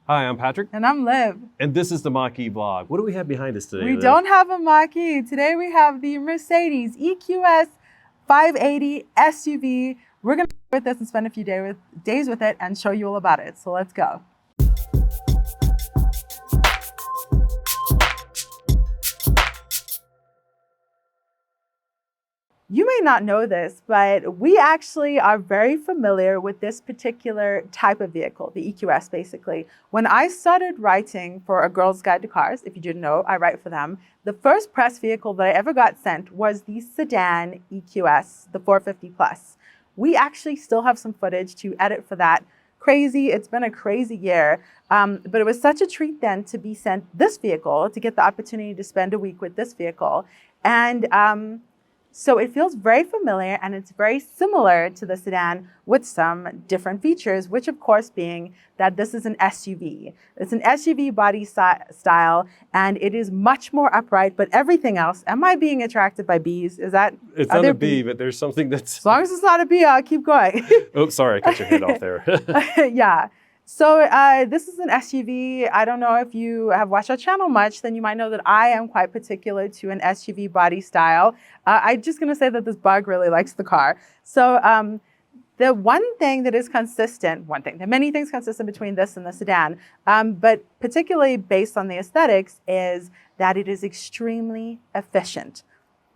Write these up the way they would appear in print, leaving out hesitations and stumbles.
Hi, I'm Patrick. And I'm Liv. And this is the Mach-E vlog. What do we have behind us today, We Liv? don't have a Mach-E. Today we have the Mercedes EQS 580 SUV. We're going to go with this and spend a few days with it and show you all about it. So let's go. You may not know this, but we actually are very familiar with this particular type of vehicle, the EQS basically. When I started writing for A Girl's Guide to Cars, if you didn't know, I write for them, the first press vehicle that I ever got sent was the sedan EQS, the 450 Plus. We actually still have some footage to edit for that. Crazy, it's been a crazy year, but it was such a treat then to be sent this vehicle, to get the opportunity to spend a week with this vehicle. And so it feels very familiar and it's very similar to the sedan with some different features, which of course being that this is an SUV. It's an SUV body style and it is much more upright, but everything else, am I being attracted by bees? Is that? It's not a bee, but there's something that's... As long as it's not a bee, I'll keep going. Oh, sorry, I cut your head off there. Yeah. So this is an SUV. I don't know if you have watched our channel much, then you might know that I am quite particular to an SUV body style. I'm just going to say that this bug really likes the car. So the one thing that is consistent, there are many things consistent between this and the sedan, but particularly based on the aesthetics, is that it is extremely efficient.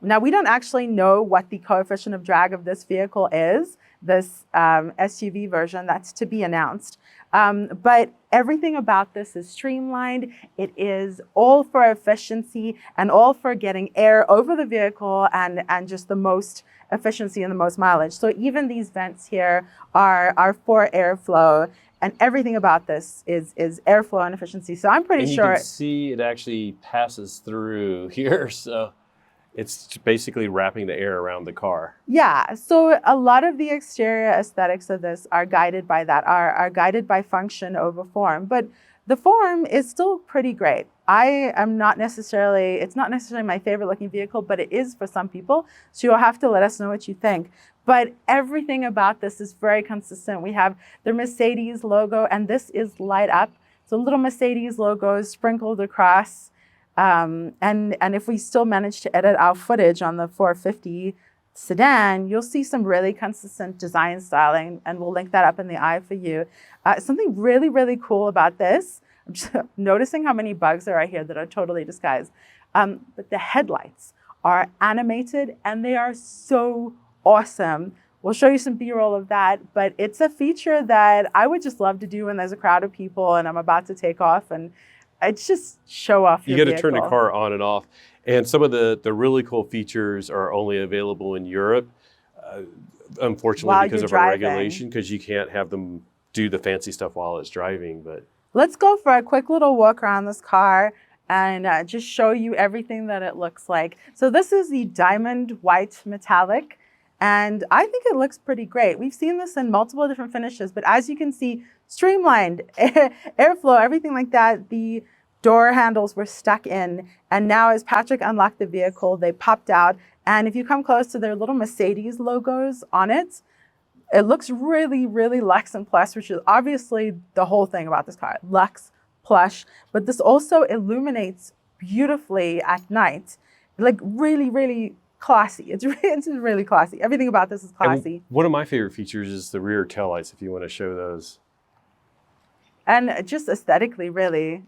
Now, we don't actually know what the coefficient of drag of this vehicle is, this SUV version, that's to be announced. But everything about this is streamlined. It is all for efficiency and all for getting air over the vehicle and just the most efficiency and the most mileage. So even these vents here are for airflow, and everything about this is airflow and efficiency. So I'm pretty sure. You can see it actually passes through here, so it's basically wrapping the air around the car. Yeah, so a lot of the exterior aesthetics of this are guided by that, are guided by function over form. But the form is still pretty great. It's not necessarily my favorite looking vehicle, but it is for some people. So you'll have to let us know what you think. But everything about this is very consistent. We have the Mercedes logo, and this is light up. So little Mercedes logos sprinkled across. And if we still manage to edit our footage on the 450 sedan, you'll see some really consistent design styling, and we'll link that up in the eye for you. Something really, really cool about this, I'm just noticing how many bugs there are here that are totally disguised. But the headlights are animated and they are so awesome. We'll show you some B-roll of that, but it's a feature that I would just love to do when there's a crowd of people and I'm about to take off, and it's just show off your vehicle. You got to turn the car on and off. And some of the really cool features are only available in Europe, unfortunately, because of our regulation, because you can't have them do the fancy stuff while it's driving. But let's go for a quick little walk around this car and just show you everything that it looks like. So this is the diamond white metallic, and I think it looks pretty great. We've seen this in multiple different finishes, but as you can see, streamlined, airflow, everything like that. The door handles were stuck in, and now as Patrick unlocked the vehicle, they popped out. And if you come close to their little Mercedes logos on it, it looks really, really luxe and plush, which is obviously the whole thing about this car, luxe, plush. But this also illuminates beautifully at night, like really, really classy. It's really classy. Everything about this is classy. And one of my favorite features is the rear taillights, if you want to show those. And just aesthetically, really,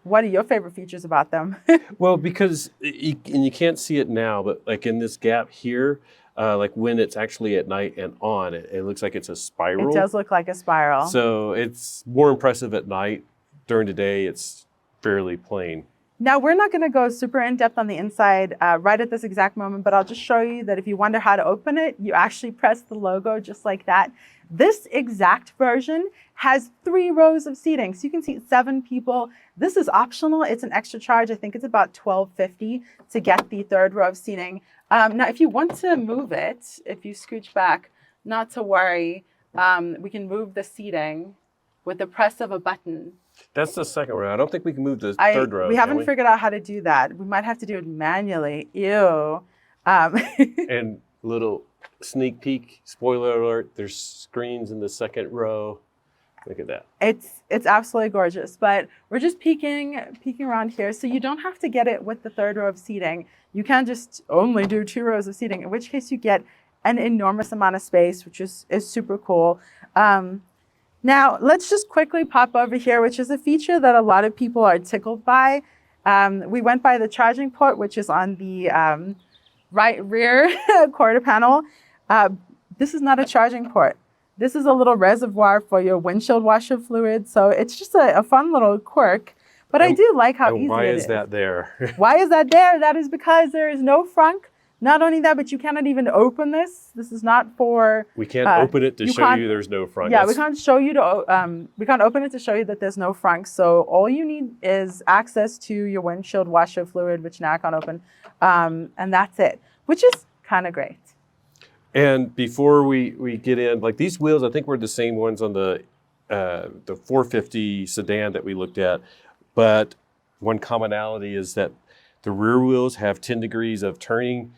what are your favorite features about them? Well, because, and you can't see it now, but like in this gap here, like when it's actually at night and on, it looks like it's a spiral. It does look like a spiral. So it's more impressive at night. During the day, it's fairly plain. Now, we're not going to go super in-depth on the inside right at this exact moment, but I'll just show you that if you wonder how to open it, you actually press the logo just like that. This exact version has 3 rows of seating, so you can seat 7 people. This is optional. It's an extra charge. I think it's about $12.50 to get the 3rd row of seating. Now, if you want to move it, if you scooch back, not to worry, we can move the seating with the press of a button. That's the 2nd row. I don't think we can move the 3rd row. We haven't figured out how to do that. We might have to do it manually. Ew. And little sneak peek, spoiler alert, there's screens in the 2nd row. Look at that. It's absolutely gorgeous, but we're just peeking around here. So you don't have to get it with the third row of seating. You can just only do 2 rows of seating, in which case you get an enormous amount of space, which is super cool. Now, let's just quickly pop over here, which is a feature that a lot of people are tickled by. We went by the charging port, which is on the right rear quarter panel. This is not a charging port. This is a little reservoir for your windshield washer fluid. So it's just a fun little quirk. But I do like how easy it is. Why is that there? Why is that there? That is because there is no frunk. Not only that, but you cannot even open this. This is not for... We can't open it to show you there's no frunk. Yeah, we can't open it to show you that there's no frunk. So all you need is access to your windshield washer fluid, which now I can't open. And that's it, which is kind of great. And before we get in, like these wheels, I think were the same ones on the 450 sedan that we looked at. But one commonality is that the rear wheels have 10 degrees of turning.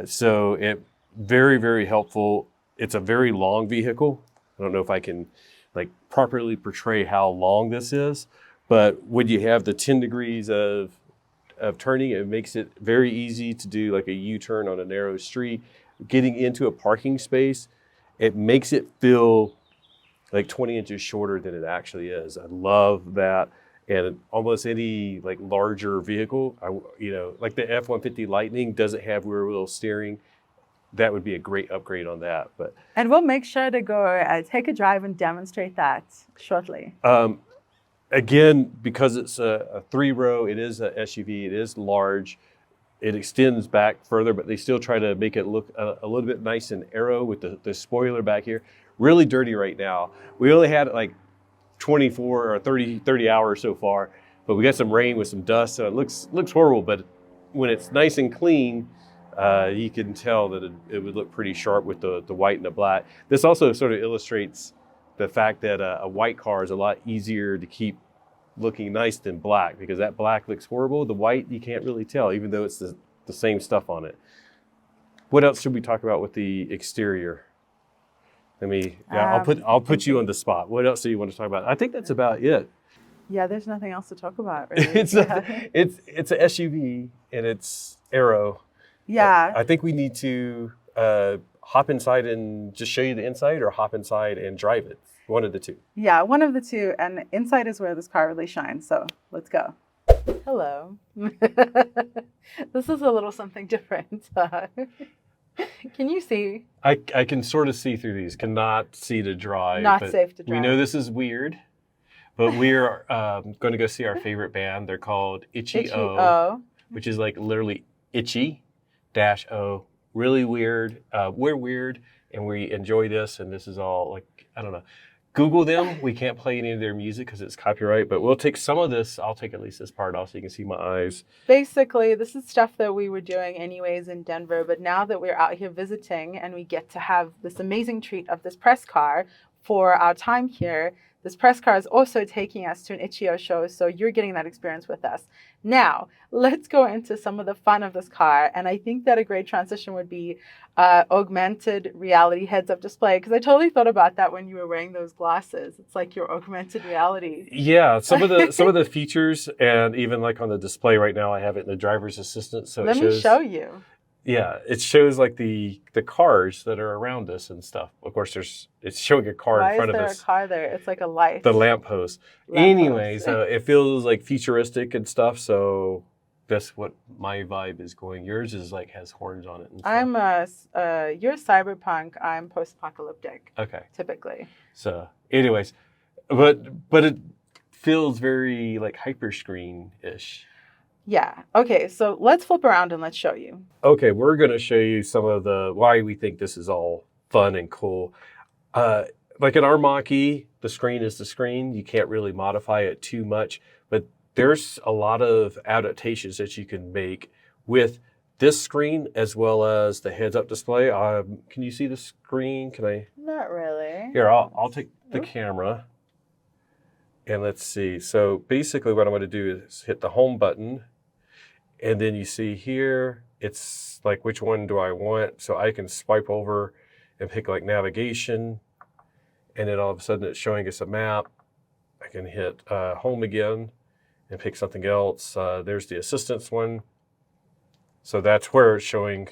So it very, very helpful. It's a very long vehicle. I don't know if I can like properly portray how long this is, but when you have the 10 degrees of turning, it makes it very easy to do like a U-turn on a narrow street. Getting into a parking space, it makes it feel like 20 inches shorter than it actually is. I love that. And almost any like larger vehicle, like the F-150 Lightning doesn't have rear wheel steering. That would be a great upgrade on that. And we'll make sure to go take a drive and demonstrate that shortly. Again, because it's a 3-row, it is a SUV, it is large. It extends back further, but they still try to make it look a little bit nice and aero with the spoiler back here. Really dirty right now. We only had like 24 or 30 hours so far, but we got some rain with some dust, so it looks horrible. But when it's nice and clean, you can tell that it would look pretty sharp with the white and the black. This also sort of illustrates the fact that a white car is a lot easier to keep looking nice than black, because that black looks horrible. The white, you can't really tell, even though it's the same stuff on it. What else should we talk about with the exterior? I'll put you on the spot. What else do you want to talk about? I think that's about it. Yeah, there's nothing else to talk about, really. It's an SUV and it's aero. Yeah. I think we need to hop inside and just show you the inside, or hop inside and drive it. One of the two. Yeah, one of the two. And inside is where this car really shines. So let's go. Hello. This is a little something different. Can you see? I can sort of see through these. Cannot see to drive. Not safe to drive. We know this is weird, but we're going to go see our favorite band. They're called Itchy-O, which is like literally Itchy-O. Really weird. We're weird, and we enjoy this, and this is all like, I don't know. Google them. We can't play any of their music because it's copyright, but we'll take some of this. I'll take at least this part off so you can see my eyes. Basically, this is stuff that we were doing anyways in Denver, but now that we're out here visiting and we get to have this amazing treat of this press car for our time here, this press car is also taking us to an Itchy-O show, so you're getting that experience with us. Now, let's go into some of the fun of this car, and I think that a great transition would be augmented reality heads-up display, because I totally thought about that when you were wearing those glasses. It's like your augmented reality. Yeah, some of the features, and even like on the display right now, I have it in the driver's assistant. So Let me show you. Yeah, it shows like the cars that are around us and stuff. Of course, it's showing a car in front of us. Why is there a car there? It's like a light. The lamppost. Anyway, so it feels like futuristic and stuff. So that's what my vibe is going. Yours is like has horns on it and stuff. You're cyberpunk. I'm post-apocalyptic. Okay. Typically. So, anyways, but it feels very like hyperscreen-ish. Yeah. Okay, so let's flip around and let's show you. Okay, we're going to show you some of the why we think this is all fun and cool. Like in our Mach-E, the screen is the screen. You can't really modify it too much, but there's a lot of adaptations that you can make with this screen as well as the heads-up display. Can you see the screen? Can I? Not really. Here, I'll take the camera. And let's see. So basically what I'm going to do is hit the home button. And then you see here, it's like, which one do I want? So I can swipe over and pick like navigation. and then all of a sudden it's showing us a map. I can hit home again and pick something else. There's the assistance one. So that's where it's showing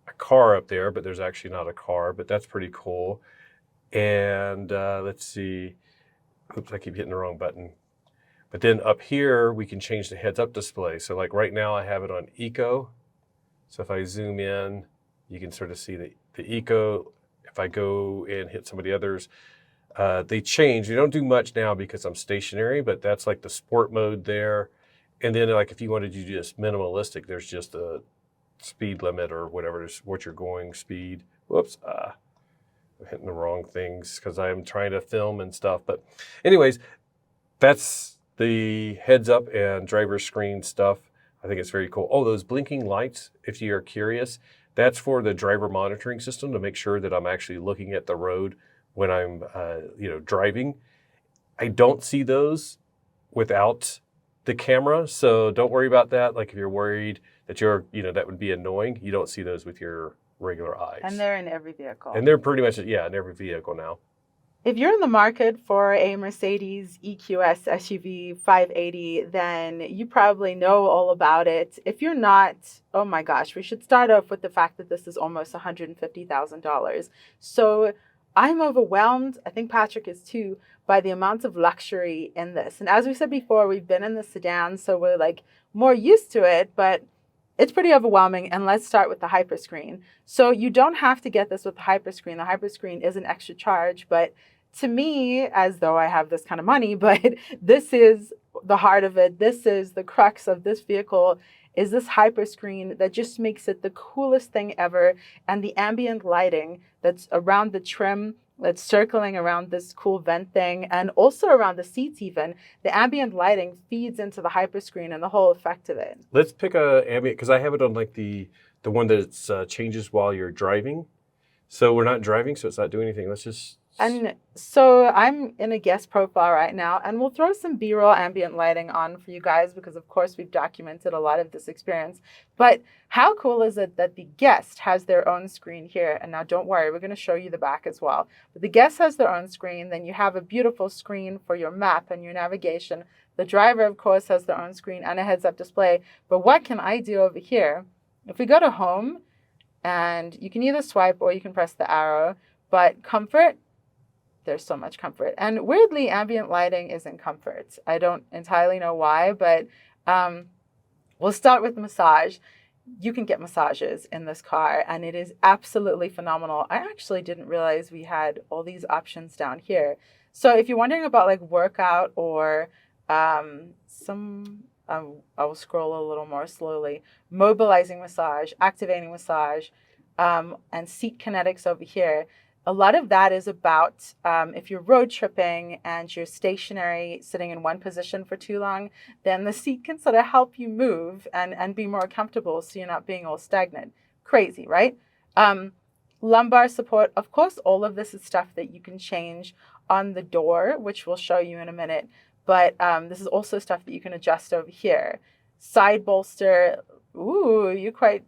a car up there, but there's actually not a car, but that's pretty cool. And let's see. Oops, I keep hitting the wrong button. But then up here, we can change the heads-up display. So like right now, I have it on Eco. So if I zoom in, you can sort of see the Eco. If I go and hit some of the others, they change. They don't do much now because I'm stationary, but that's like the sport mode there. And then like if you wanted to do just minimalistic, there's just a speed limit or whatever, what you're going speed. Whoops, I'm hitting the wrong things because I'm trying to film and stuff. But anyways, that's the heads up and driver screen stuff. I think it's very cool. Oh, those blinking lights, if you're curious, that's for the driver monitoring system to make sure that I'm actually looking at the road when I'm driving. I don't see those without the camera, so don't worry about that. Like if you're worried that that would be annoying, you don't see those with your regular eyes. And they're in every vehicle. And they're pretty much, in every vehicle now. If you're in the market for a Mercedes EQS SUV 580, then you probably know all about it. If you're not, oh my gosh, we should start off with the fact that this is almost $150,000. So I'm overwhelmed, I think Patrick is too, by the amount of luxury in this. And as we said before, we've been in the sedan, so we're like more used to it, but it's pretty overwhelming. And let's start with the hyperscreen. So you don't have to get this with the hyperscreen. The hyperscreen is an extra charge, but to me, as though I have this kind of money, but this is the heart of it. This is the crux of this vehicle, is this hyperscreen that just makes it the coolest thing ever. And the ambient lighting that's around the trim, that's circling around this cool vent thing, and also around the seats even, the ambient lighting feeds into the hyperscreen and the whole effect of it. Let's pick a ambient, because I have it on like the one that changes while you're driving. So we're not driving, so it's not doing anything. Let's just... And so I'm in a guest profile right now, and we'll throw some B-roll ambient lighting on for you guys because, of course, we've documented a lot of this experience. But how cool is it that the guest has their own screen here? And now don't worry, we're going to show you the back as well. But the guest has their own screen. Then you have a beautiful screen for your map and your navigation. The driver, of course, has their own screen and a heads-up display. But what can I do over here? If we go to home, and you can either swipe or you can press the arrow, but comfort, there's so much comfort. And weirdly, ambient lighting is in comfort. I don't entirely know why, but we'll start with massage. You can get massages in this car, and it is absolutely phenomenal. I actually didn't realize we had all these options down here. So if you're wondering about like workout or I will scroll a little more slowly, mobilizing massage, activating massage, and seat kinetics over here. A lot of that is about if you're road tripping and you're stationary, sitting in one position for too long, then the seat can sort of help you move and be more comfortable so you're not being all stagnant. Crazy, right? Lumbar support, of course, all of this is stuff that you can change on the door, which we'll show you in a minute. But this is also stuff that you can adjust over here. Side bolster, ooh, you're quite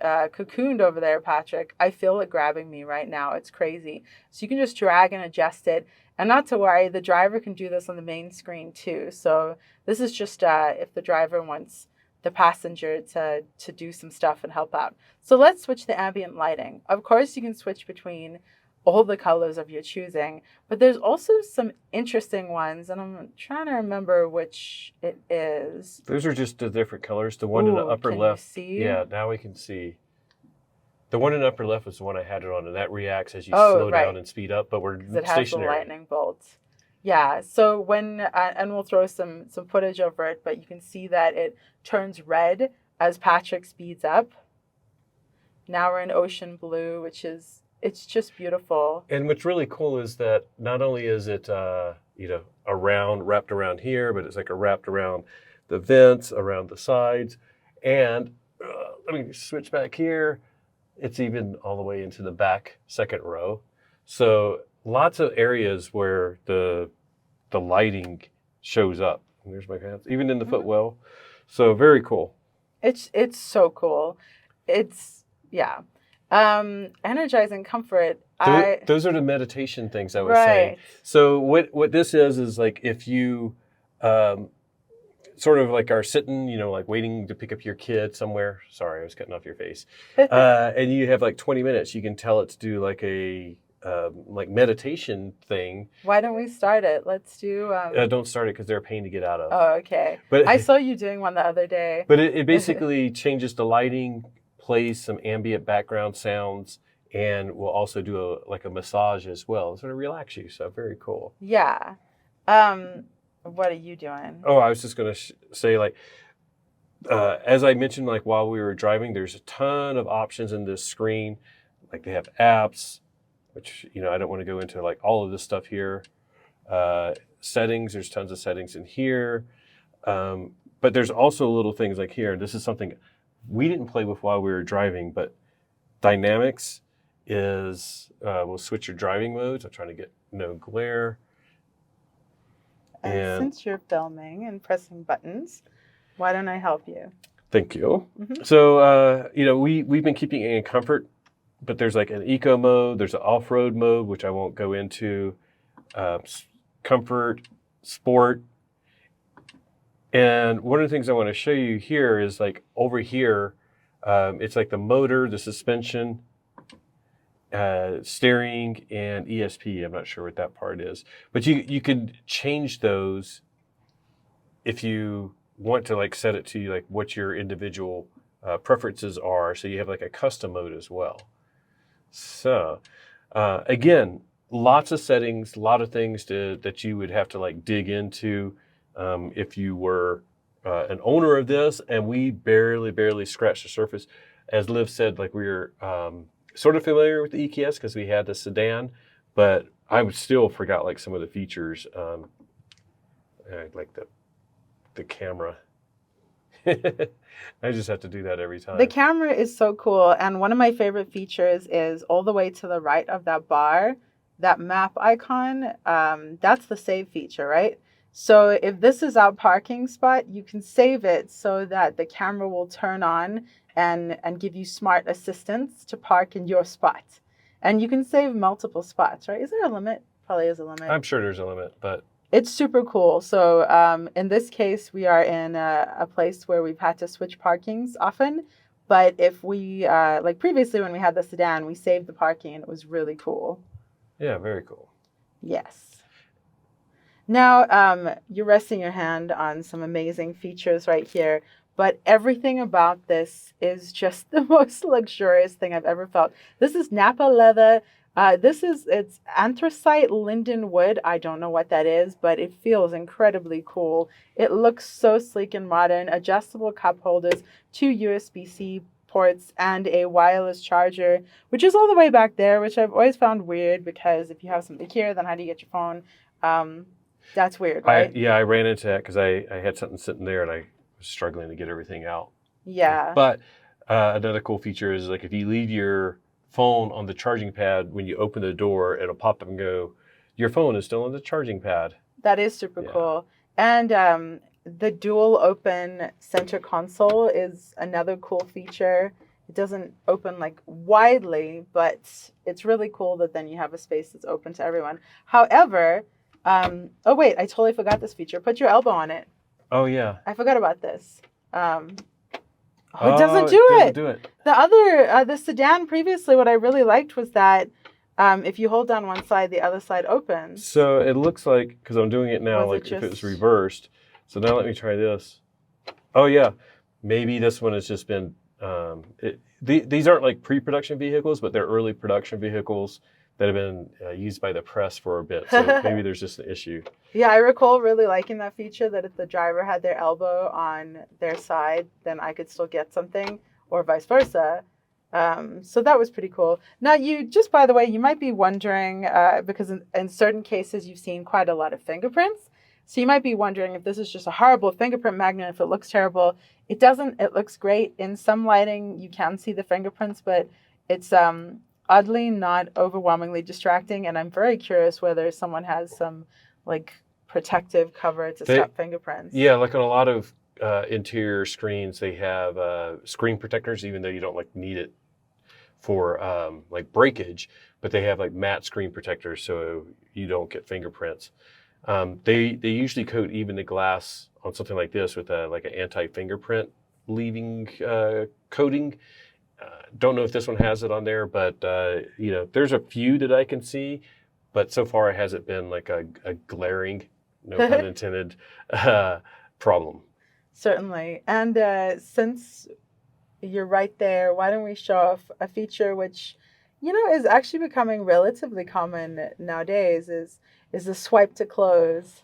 cocooned over there, Patrick. I feel it grabbing me right now. It's crazy. So you can just drag and adjust it. And not to worry, the driver can do this on the main screen too. So this is just if the driver wants the passenger to do some stuff and help out. So let's switch the ambient lighting. Of course, you can switch between all the colors of your choosing, but there's also some interesting ones, and I'm trying to remember which it is. Those are just the different colors. The one in the upper left. See? Yeah, now we can see. The one in the upper left was the one I had it on, and that reacts as you slow down and speed up, but we're stationary. It has the lightning bolts. Yeah, so when, and we'll throw some footage over it, but you can see that it turns red as Patrick speeds up. Now we're in ocean blue, which is, it's just beautiful. And what's really cool is that not only is it, wrapped around here, but it's like wrapped around the vents, around the sides. And let me switch back here. It's even all the way into the back second row. So lots of areas where the lighting shows up. And there's my hands, even in the footwell. So very cool. It's so cool. Yeah. Energizing Comfort. Those are the meditation things I was Right. saying. So what this is like if you sort of like are sitting, like waiting to pick up your kid somewhere. Sorry, I was cutting off your face. And you have like 20 minutes. You can tell it to do like a like meditation thing. Why don't we start it? Let's do... Don't start it because they're a pain to get out of. Oh, okay. But I saw you doing one the other day. But it basically changes the lighting, plays some ambient background sounds, and will also do a massage as well, sort of relax you. So very cool. Yeah. What are you doing? Oh, I was just going to say, like, as I mentioned, like while we were driving, there's a ton of options in this screen. Like they have apps, which, I don't want to go into like all of this stuff here. Settings, there's tons of settings in here. But there's also little things like here. This is something we didn't play with while we were driving, but dynamics is, we'll switch your driving modes. I'm trying to get no glare. And since you're filming and pressing buttons, why don't I help you? Thank you. Mm-hmm. So, we've been keeping it in comfort, but there's like an eco mode, there's an off-road mode, which I won't go into, comfort, sport. And one of the things I want to show you here is like over here, it's like the motor, the suspension, steering, and ESP. I'm not sure what that part is, but you can change those if you want to like set it to like what your individual preferences are. So you have like a custom mode as well. So again, lots of settings, a lot of things that you would have to like dig into if you were an owner of this. And we barely scratched the surface. As Liv said, like we were sort of familiar with the EQS because we had the sedan, but I would still forgot like some of the features, like the camera. I just have to do that every time. The camera is so cool, and one of my favorite features is all the way to the right of that bar, that map icon. That's the save feature, right? So if this is our parking spot, you can save it so that the camera will turn on and give you smart assistance to park in your spot. And you can save multiple spots, right? Is there a limit? Probably is a limit. I'm sure there's a limit, but... It's super cool. So in this case, we are in a place where we've had to switch parkings often. But if we, like previously when we had the sedan, we saved the parking and it was really cool. Yeah, very cool. Yes. Now, you're resting your hand on some amazing features right here. But everything about this is just the most luxurious thing I've ever felt. This is Napa leather. It's anthracite linden wood. I don't know what that is, but it feels incredibly cool. It looks so sleek and modern. Adjustable cup holders, 2 USB-C ports, and a wireless charger, which is all the way back there, which I've always found weird because if you have something here, then how do you get your phone? That's weird, right? I ran into that because I had something sitting there and I was struggling to get everything out. Yeah. But another cool feature is like if you leave your phone on the charging pad, when you open the door, it'll pop up and go, your phone is still on the charging pad. That is super cool. And the dual open center console is another cool feature. It doesn't open like widely, but it's really cool that then you have a space that's open to everyone. However, oh wait, I totally forgot this feature. Put your elbow on it. Oh yeah. I forgot about this. It doesn't do it. The other, the sedan previously, what I really liked was that if you hold down one side, the other side opens. So it looks like, because I'm doing it now, like if it was reversed. So now let me try this. Oh yeah, maybe this one has just been, these aren't like pre-production vehicles, but they're early production vehicles that have been used by the press for a bit. So maybe there's just an issue. Yeah, I recall really liking that feature that if the driver had their elbow on their side, then I could still get something, or vice versa. So that was pretty cool. Now, by the way, you might be wondering, because in certain cases, you've seen quite a lot of fingerprints. So you might be wondering if this is just a horrible fingerprint magnet, if it looks terrible. It doesn't. It looks great. In some lighting, you can see the fingerprints, but it's oddly not overwhelmingly distracting. And I'm very curious whether someone has some like protective cover to stop fingerprints. Yeah, like on a lot of interior screens, they have screen protectors, even though you don't like need it for like breakage, but they have like matte screen protectors so you don't get fingerprints. They usually coat even the glass on something like this with like an anti-fingerprint leaving coating. Don't know if this one has it on there, but you know, there's a few that I can see, but so far it hasn't been like a glaring, no pun intended, problem. Certainly. And since you're right there, why don't we show off a feature which, you know, is actually becoming relatively common nowadays, is the swipe to close.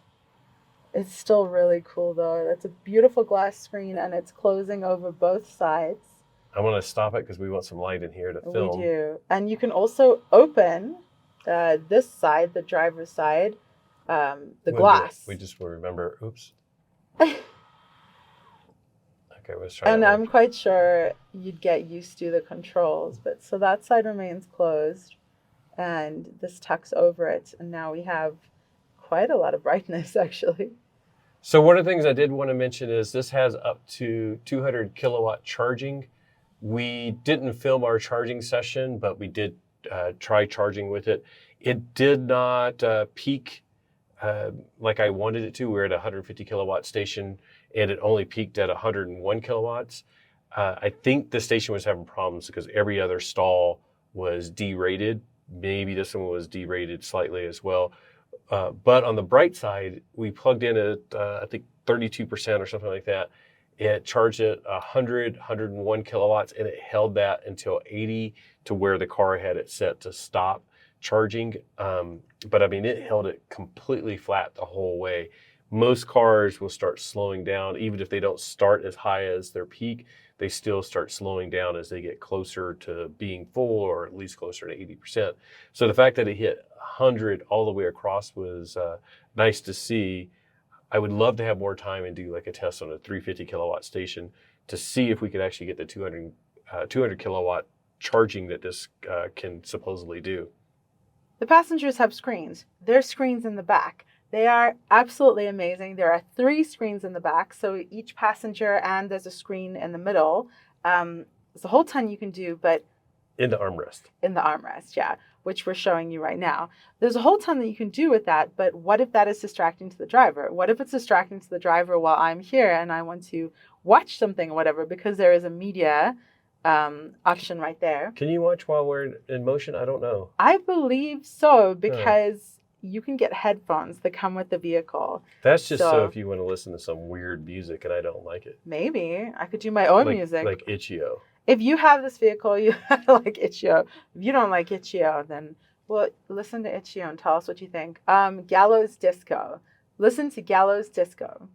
It's still really cool though. That's a beautiful glass screen and it's closing over both sides. I want to stop it because we want some light in here to film. We do. And you can also open this side, the driver's side, the glass. We just will remember, oops. Okay, let's try and that I'm quite sure you'd get used to the controls. But so that side remains closed and this tucks over it. And now we have quite a lot of brightness actually. So one of the things I did want to mention is this has up to 200 kilowatt charging. We didn't film our charging session, but we did try charging with it. It did not peak like I wanted it to. We were at a 150 kilowatt station and it only peaked at 101 kilowatts. I think the station was having problems because every other stall was derated. Maybe this one was derated slightly as well. But on the bright side, we plugged in at, I think 32% or something like that. It charged at 101 kilowatts and it held that until 80 to where the car had it set to stop charging. But I mean, it held it completely flat the whole way. Most cars will start slowing down, even if they don't start as high as their peak, they still start slowing down as they get closer to being full or at least closer to 80%. So the fact that it hit 100 all the way across was nice to see. I would love to have more time and do like a test on a 350 kilowatt station to see if we could actually get the 200 kilowatt charging that this can supposedly do. The passengers have screens. There's screens in the back. They are absolutely amazing. There are 3 screens in the back, so each passenger, and there's a screen in the middle. There's a whole ton you can do, but in the armrest. In the armrest, yeah, which we're showing you right now. There's a whole ton that you can do with that, but what if that is distracting to the driver? What if it's distracting to the driver while I'm here and I want to watch something or whatever, because there is a media option right there. Can you watch while we're in motion? I don't know. I believe so, because you can get headphones that come with the vehicle. That's just so if you want to listen to some weird music and I don't like it. Maybe. I could do my own music. Like Itch.io. If you have this vehicle, you like Itch.io. If you don't like Itch.io, then well, listen to Itch.io and tell us what you think. Gallows Disco. Listen to Gallows Disco,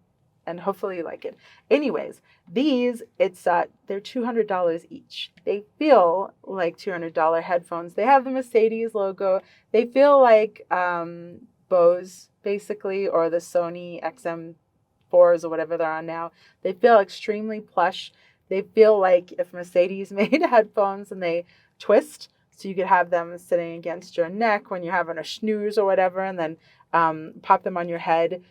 and hopefully you like it. Anyways, these, they're $200 each. They feel like $200 headphones. They have the Mercedes logo. They feel like Bose, basically, or the Sony XM4s or whatever they're on now. They feel extremely plush. They feel like if Mercedes made headphones and they twist, so you could have them sitting against your neck when you're having a snooze or whatever, and then pop them on your head.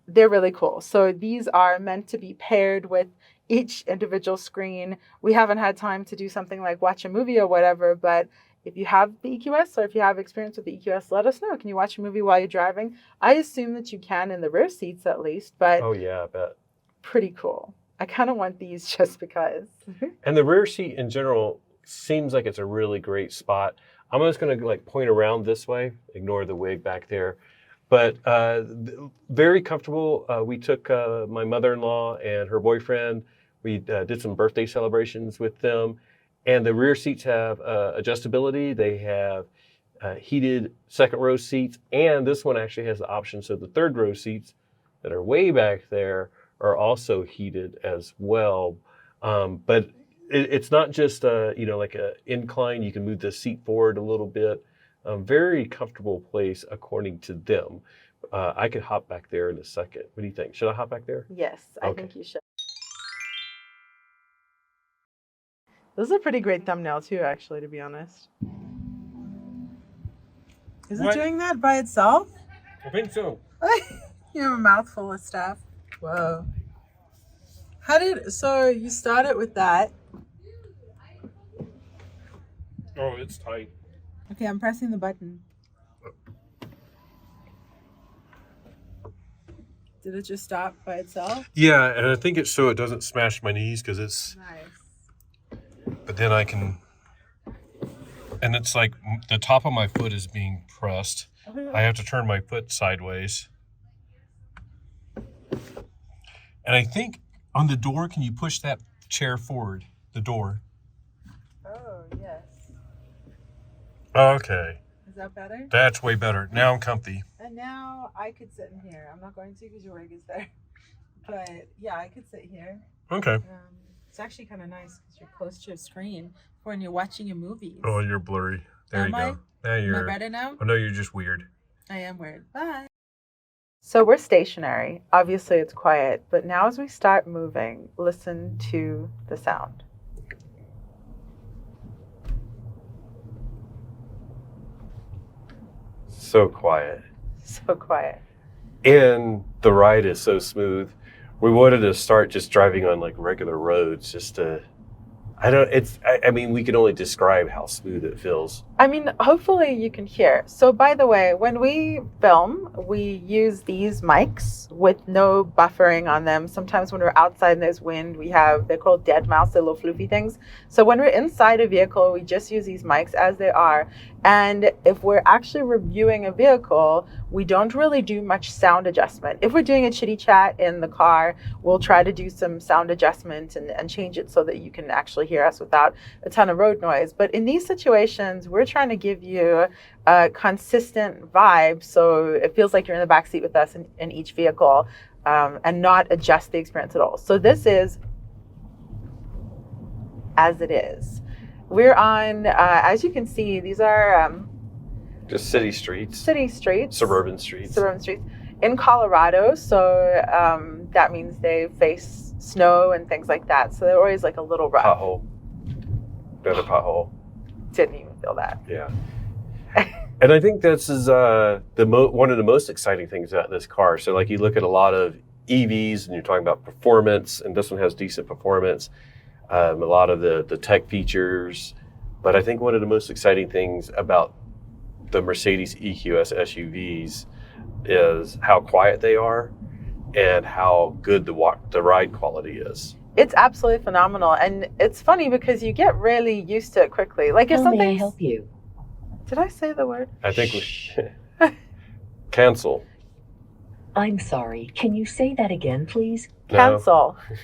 They're really cool. So these are meant to be paired with each individual screen. We haven't had time to do something like watch a movie or whatever, but if you have the EQS or if you have experience with the EQS, let us know. Can you watch a movie while you're driving? I assume that you can in the rear seats at least, but oh yeah, I bet. Pretty cool. I kind of want these just because. And the rear seat in general seems like it's a really great spot. I'm just going to like point around this way, ignore the wig back there. But very comfortable. We took my mother-in-law and her boyfriend. We did some birthday celebrations with them. And the rear seats have adjustability. They have heated second row seats. And this one actually has the option. So the third row seats that are way back there are also heated as well. But it's not just, like an incline. You can move the seat forward a little bit. A very comfortable place according to them. I could hop back there in a second. What do you think? Should I hop back there? Yes, I think you should. This is a pretty great thumbnail too, actually, to be honest. Is it doing that by itself? I think so. You have a mouthful of stuff. Whoa. So you started with that. Oh, it's tight. Okay, I'm pressing the button. Did it just stop by itself? Yeah, and I think it's so it doesn't smash my knees because it's... Nice. But then I can... And it's like the top of my foot is being pressed. I have to turn my foot sideways. And I think on the door, can you push that chair forward? The door. Oh, yes. Okay. Is that better? That's way better. Now I'm comfy. And now I could sit in here. I'm not going to because your rig is there. But yeah, I could sit here. Okay. It's actually kind of nice because you're close to a screen for when you're watching your movies. Oh, you're blurry. There you go. Now Am I better now? Oh, no, you're just weird. I am weird. Bye. So we're stationary. Obviously, it's quiet. But now as we start moving, listen to the sound. So quiet. So quiet. And the ride is so smooth. We wanted to start just driving on like regular roads just to... I mean, we can only describe how smooth it feels. I mean, hopefully you can hear. So by the way, when we film, we use these mics with no buffering on them. Sometimes when we're outside and there's wind, they're called dead mouse, they're little floofy things. So when we're inside a vehicle, we just use these mics as they are. And if we're actually reviewing a vehicle, we don't really do much sound adjustment. If we're doing a chitty chat in the car, we'll try to do some sound adjustment and change it so that you can actually hear us without a ton of road noise. But in these situations, we're trying to give you a consistent vibe so it feels like you're in the back seat with us in each vehicle, and not adjust the experience at all. So this is as it is. We're on, as you can see, these are just city streets. Suburban streets in Colorado. So that means they face snow and things like that. So they're always like a little rough. Pothole. Better pothole. Didn't even feel that. Yeah. And I think this is one of the most exciting things about this car. So like you look at a lot of EVs and you're talking about performance, and this one has decent performance. A lot of the tech features. But I think one of the most exciting things about the Mercedes EQS SUVs is how quiet they are and how good the ride quality is. It's absolutely phenomenal. And it's funny because you get really used to it quickly. Like if something... May I help you? Did I say the word? I think we... Cancel. I'm sorry. Can you say that again, please? Cancel. No.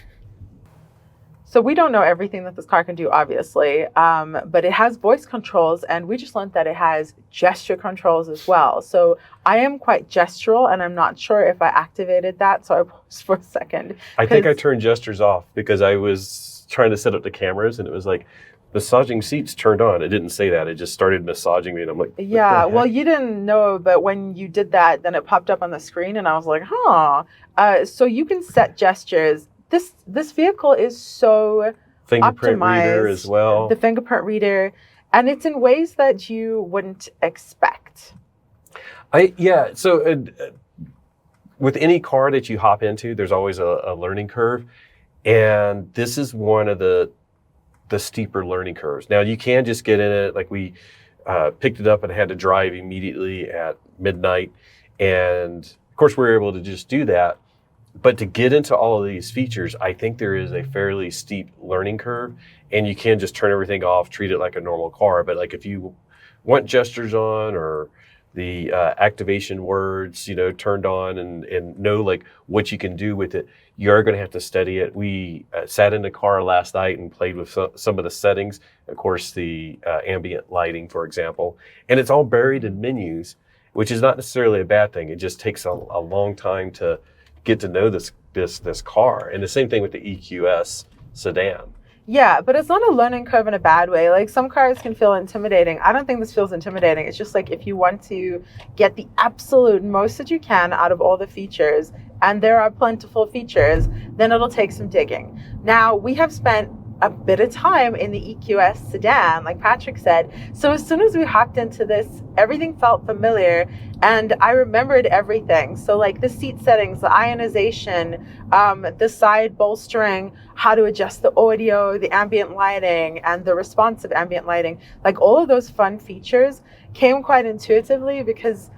So we don't know everything that this car can do, obviously, but it has voice controls, and we just learned that it has gesture controls as well. So I am quite gestural, and I'm not sure if I activated that, so I paused for a second. I think I turned gestures off because I was trying to set up the cameras, and it was like, massaging seats turned on. It didn't say that. It just started massaging me, and I'm like, yeah, well, you didn't know, but when you did that, then it popped up on the screen, and I was like, huh. So you can set gestures. This vehicle is so fingerprint optimized, reader as well. The fingerprint reader, and it's in ways that you wouldn't expect. So with any car that you hop into, there's always a learning curve, and this is one of the steeper learning curves. Now you can just get in it, like we picked it up and had to drive immediately at midnight, and of course we were able to just do that. But to get into all of these features, I think there is a fairly steep learning curve, and you can just turn everything off, treat it like a normal car. But like if you want gestures on or the activation words, turned on and know like what you can do with it, you're going to have to study it. We sat in the car last night and played with some of the settings. Of course, the ambient lighting, for example, and it's all buried in menus, which is not necessarily a bad thing. It just takes a long time to get to know this car. And the same thing with the EQS sedan. Yeah, but it's not a learning curve in a bad way. Like some cars can feel intimidating. I don't think this feels intimidating. It's just like if you want to get the absolute most that you can out of all the features, and there are plentiful features, then it'll take some digging. Now, we have spent a bit of time in the EQS sedan, like Patrick said. So as soon as we hopped into this, everything felt familiar and I remembered everything. So like the seat settings, the ionization, the side bolstering, how to adjust the audio, the ambient lighting, and the responsive ambient lighting, like all of those fun features came quite intuitively because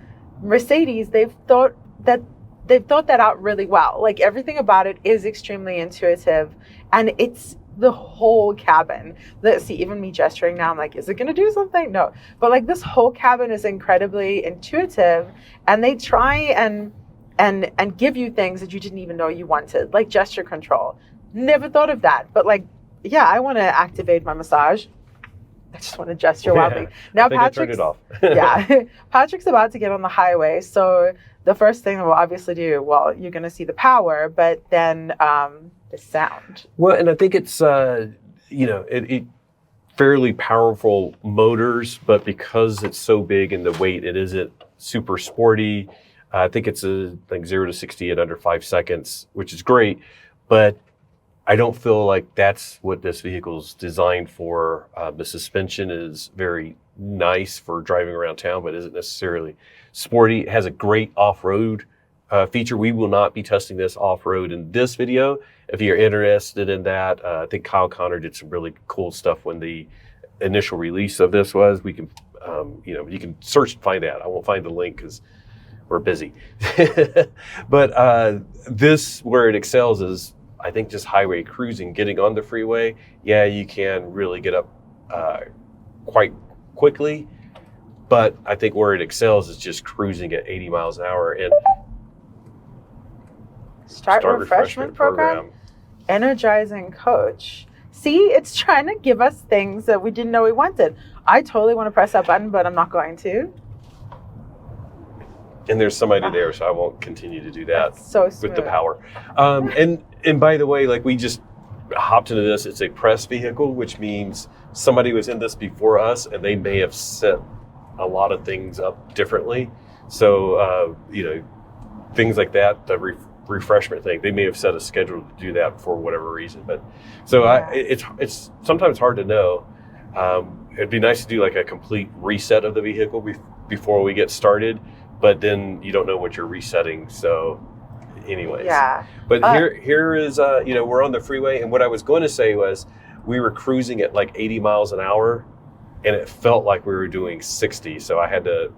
Mercedes, they've thought that out really well. Like everything about it is extremely intuitive, and it's the whole cabin. See, even me gesturing now, I'm like, is it gonna do something? No, but like this whole cabin is incredibly intuitive, and they try and give you things that you didn't even know you wanted, like gesture control. Never thought of that, but like, yeah, I want to activate my massage. I just want to gesture wildly. Now Patrick's turned it off. Yeah, Patrick's about to get on the highway, so the first thing that we'll obviously do, well, you're going to see the power, but then the sound. Well, and I think it's it fairly powerful motors, but because it's so big and the weight, it isn't super sporty. I think it's like 0 to 60 at under 5 seconds, which is great, but I don't feel like that's what this vehicle's designed for. The suspension is very nice for driving around town, but isn't necessarily sporty. It has a great off-road feature. We will not be testing this off-road in this video. If you're interested in that, I think Kyle Connor did some really cool stuff when the initial release of this was. We can, you can search and find that. I won't find the link because we're busy. But this, where it excels is, I think, just highway cruising, getting on the freeway. Yeah, you can really get up quite quickly, but I think where it excels is just cruising at 80 miles an hour. And start refreshment program. Energizing coach. See, it's trying to give us things that we didn't know we wanted. I totally want to press that button, but I'm not going to. And there's somebody there, so I won't continue to do that. That's so smooth. With the power. And by the way, like, we just hopped into this. It's a press vehicle, which means somebody was in this before us, and they may have set a lot of things up differently. So, things like that, the refreshment thing, they may have set a schedule to do that for whatever reason. But so it's sometimes hard to know. It'd be nice to do like a complete reset of the vehicle before we get started, but then you don't know what you're resetting. So anyways, yeah. But here is, we're on the freeway, and what I was going to say was we were cruising at like 80 miles an hour, and it felt like we were doing 60, so I had to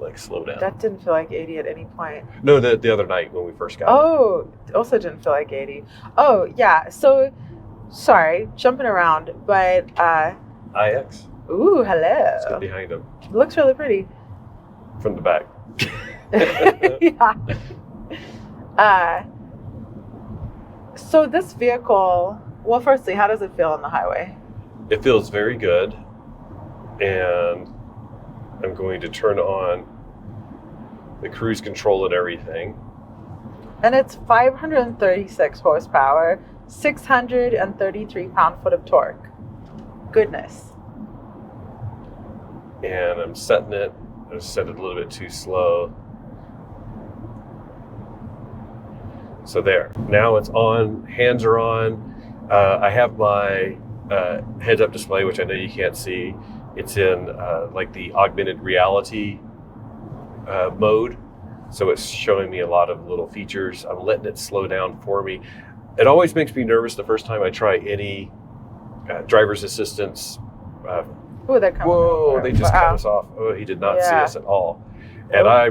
like slow down. That didn't feel like 80 at any point. No, the other night when we first got it. Oh, also didn't feel like 80. Oh, yeah. So, sorry, jumping around, but iX. Ooh, hello. It's behind him. It looks really pretty. From the back. Yeah. So this vehicle, well, firstly, how does it feel on the highway? It feels very good, and I'm going to turn on the cruise control and everything. And it's 536 horsepower, 633 pound-foot of torque. Goodness. And I'm setting it. I set it a little bit too slow. So there. Now it's on. Hands are on. I have my heads-up display, which I know you can't see. It's in like the augmented reality mode. So it's showing me a lot of little features. I'm letting it slow down for me. It always makes me nervous the first time I try any driver's assistance. Oh, they're coming. Whoa, they just cut us off. Oh, he did not see us at all. And I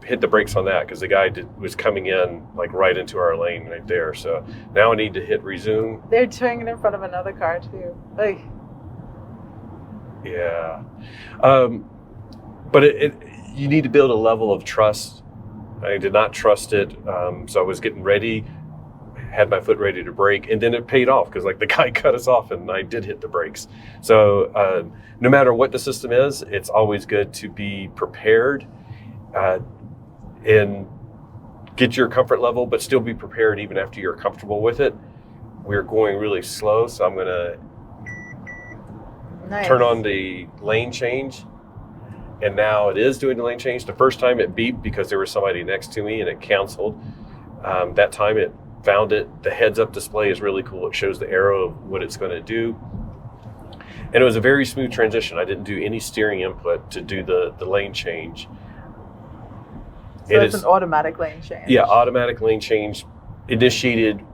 hit the brakes on that because the guy was coming in like right into our lane right there. So now I need to hit resume. They're doing it in front of another car too. Like. Yeah. But you need to build a level of trust. I did not trust it. So I was getting ready, had my foot ready to brake, and then it paid off because like the guy cut us off and I did hit the brakes. So no matter what the system is, it's always good to be prepared and get your comfort level, but still be prepared even after you're comfortable with it. We're going really slow, so I'm going to turn on the lane change. And now it is doing the lane change. The first time it beeped because there was somebody next to me and it canceled. That time it found it. The heads-up display is really cool. It shows the arrow of what it's going to do. And it was a very smooth transition. I didn't do any steering input to do the lane change. So it's an automatic lane change. Yeah, automatic lane change initiated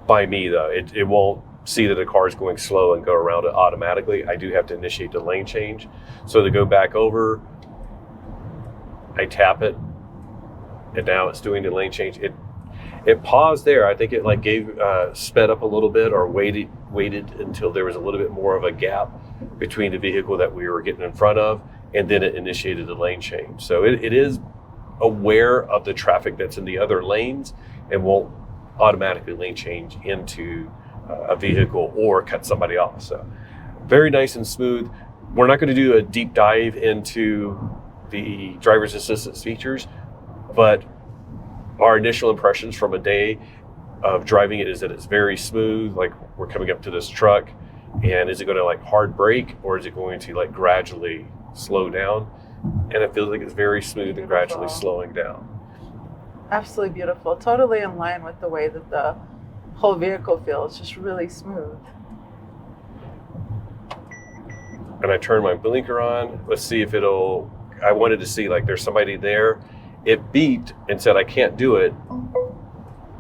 by me, though. It won't see that a car is going slow and go around it automatically. I do have to initiate the lane change. So to go back over, I tap it, and now it's doing the lane change. It paused there. I think it like sped up a little bit, or waited until there was a little bit more of a gap between the vehicle that we were getting in front of, and then it initiated the lane change. So it is aware of the traffic that's in the other lanes and won't automatically lane change into a vehicle or cut somebody off. So very nice and smooth. We're not going to do a deep dive into the driver's assistance features, but our initial impressions from a day of driving it is that it's very smooth. Like, we're coming up to this truck, and is it going to like hard brake, or is it going to like gradually slow down? And it feels like it's very smooth and gradually slowing down. Absolutely beautiful. Totally in line with the way that the whole vehicle feels, just really smooth. And I turn my blinker on. Let's see if I wanted to see like there's somebody there. It beeped and said I can't do it.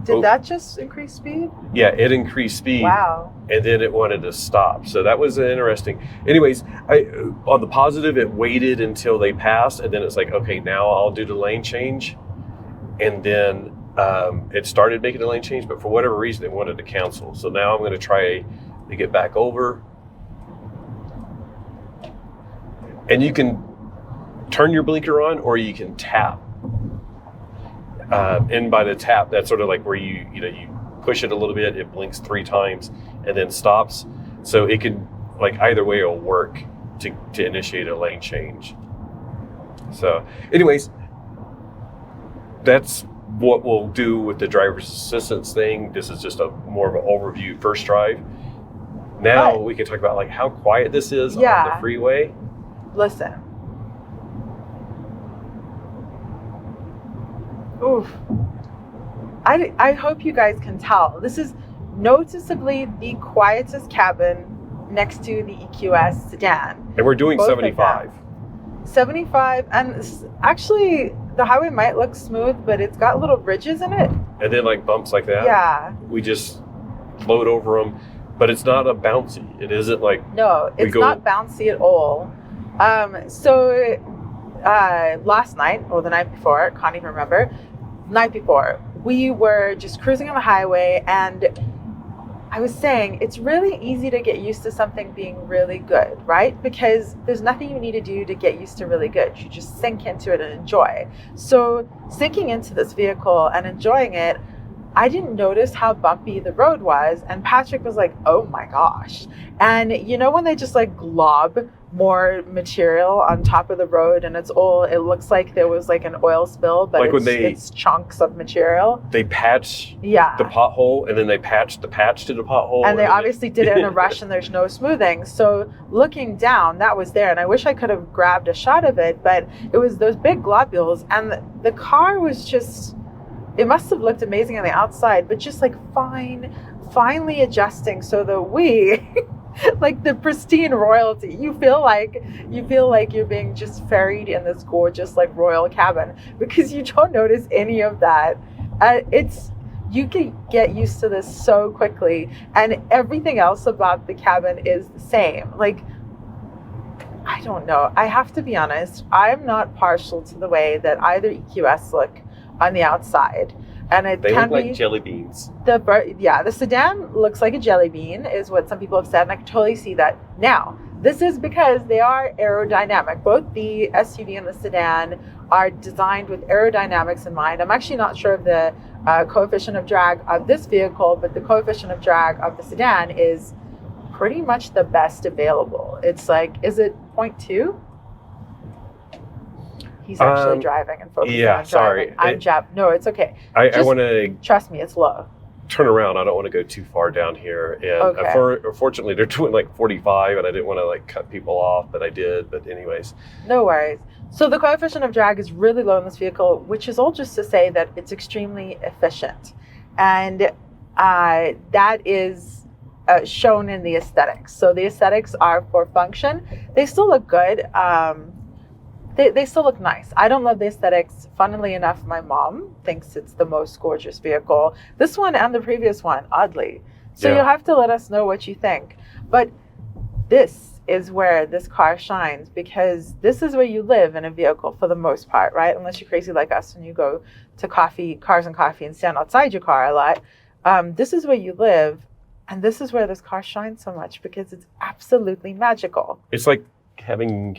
Did that just increase speed? Yeah, it increased speed. Wow. And then it wanted to stop. So that was interesting. Anyways, on the positive, it waited until they passed, and then it's like, okay, now I'll do the lane change. And then it started making the lane change, but for whatever reason, it wanted to cancel. So now I'm going to try to get back over. And you can turn your blinker on, or you can tap. And by the tap, that's sort of like where you push it a little bit, it blinks 3 times and then stops. So it can, like, either way it'll work to initiate a lane change. So anyways, that's what we'll do with the driver's assistance thing. This is just more of an overview first drive. Now we can talk about like how quiet this is on the freeway. Listen. Oof. I hope you guys can tell. This is noticeably the quietest cabin next to the EQS sedan. And we're doing 75. 75, and actually the highway might look smooth, but it's got little ridges in it. And then like bumps like that. Yeah. We just float over them, but it's not a bouncy. It isn't like... No, it's not bouncy at all. So last night, or the night before, I can't even remember, night before, we were just cruising on the highway, and I was saying it's really easy to get used to something being really good, right? Because there's nothing you need to do to get used to really good. You just sink into it and enjoy. So sinking into this vehicle and enjoying it, I didn't notice how bumpy the road was, and Patrick was like, oh my gosh. And you know when they just like glob more material on top of the road, and it looks like there was like an oil spill, but like it's chunks of material. They patch the pothole, and then they patch the patch to the pothole. And they obviously did it in a rush, and there's no smoothing. So looking down, that was there, and I wish I could have grabbed a shot of it, but it was those big globules, and the car was just... It must have looked amazing on the outside, but just like finely adjusting so that we, like the pristine royalty, you feel like you're being just ferried in this gorgeous like royal cabin, because you don't notice any of that. You can get used to this so quickly, and everything else about the cabin is the same. Like, I don't know. I have to be honest. I'm not partial to the way that either EQS look on the outside, and they look like jelly beans. The sedan looks like a jelly bean, is what some people have said, and I can totally see that. Now, this is because they are aerodynamic. Both the SUV and the sedan are designed with aerodynamics in mind. I'm actually not sure of the coefficient of drag of this vehicle, but the coefficient of drag of the sedan is pretty much the best available. It's like, is it 0.2? He's actually driving and focusing on driving. Sorry. No, it's okay. I want to... Trust me, it's low. Turn around. I don't want to go too far down here. And unfortunately, they're doing like 45, and I didn't want to like cut people off, but I did. But anyways. No worries. So the coefficient of drag is really low in this vehicle, which is all just to say that it's extremely efficient. And that is shown in the aesthetics. So the aesthetics are for function. They still look good. They still look nice. I don't love the aesthetics. Funnily enough, my mom thinks it's the most gorgeous vehicle. This one and the previous one, oddly. So you'll have to let us know what you think. But this is where this car shines, because this is where you live in a vehicle for the most part, right? Unless you're crazy like us and you go to cars and coffee and stand outside your car a lot. This is where you live. And this is where this car shines so much, because it's absolutely magical. It's like having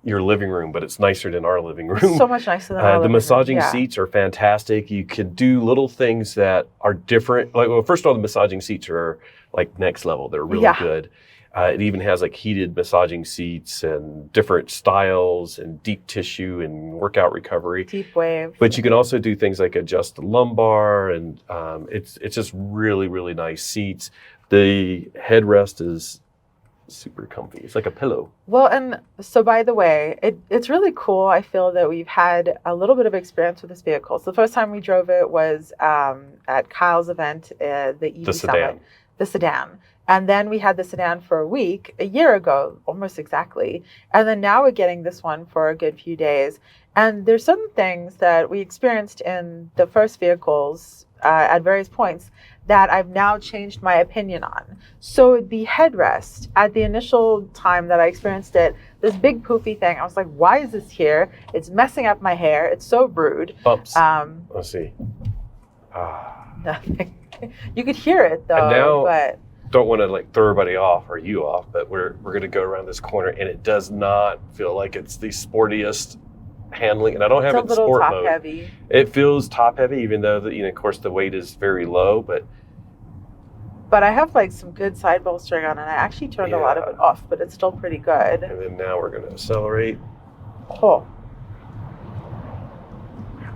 your living room, but it's nicer than our living room. It's so much nicer than our living room. The massaging seats are fantastic. You could do little things that are different. Like, well, first of all, the massaging seats are like next level. They're really good. It even has like heated massaging seats and different styles and deep tissue and workout recovery. Deep wave. But you can also do things like adjust the lumbar, and it's just really, really nice seats. The headrest is super comfy. It's like a pillow. Well, and so by the way, it's really cool. I feel that we've had a little bit of experience with this vehicle. So the first time we drove it was at Kyle's event, the EV Summit, the sedan. And then we had the sedan for a week, a year ago, almost exactly. And then now we're getting this one for a good few days. And there's some things that we experienced in the first vehicles at various points that I've now changed my opinion on. So the headrest, at the initial time that I experienced it, this big poofy thing, I was like, why is this here? It's messing up my hair. It's so rude. Bumps. Let's see. Nothing. You could hear it though. And now, but don't want to like throw everybody off or you off, but we're going to go around this corner, and it does not feel like it's the sportiest handling, and I don't have it in sport mode. It's a little top heavy. It feels top heavy, even though of course the weight is very low, but I have like some good side bolstering on, and I actually turned a lot of it off, but it's still pretty good. And then now we're going to accelerate. Oh.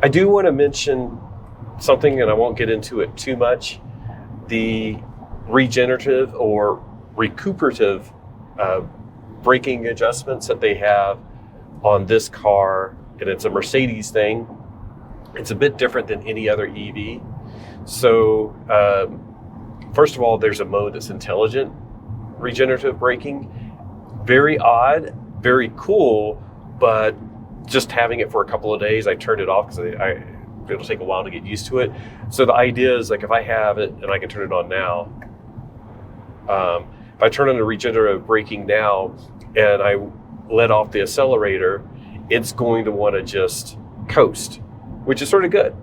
I do want to mention something, and I won't get into it too much. The regenerative or recuperative braking adjustments that they have on this car, and it's a Mercedes thing. It's a bit different than any other EV. So first of all, there's a mode that's intelligent regenerative braking. Very odd, very cool, but just having it for a couple of days, I turned it off because it'll take a while to get used to it. So the idea is, like, if I have it and I can turn it on now, if I turn on the regenerative braking now and I let off the accelerator, it's going to want to just coast, which is sort of good.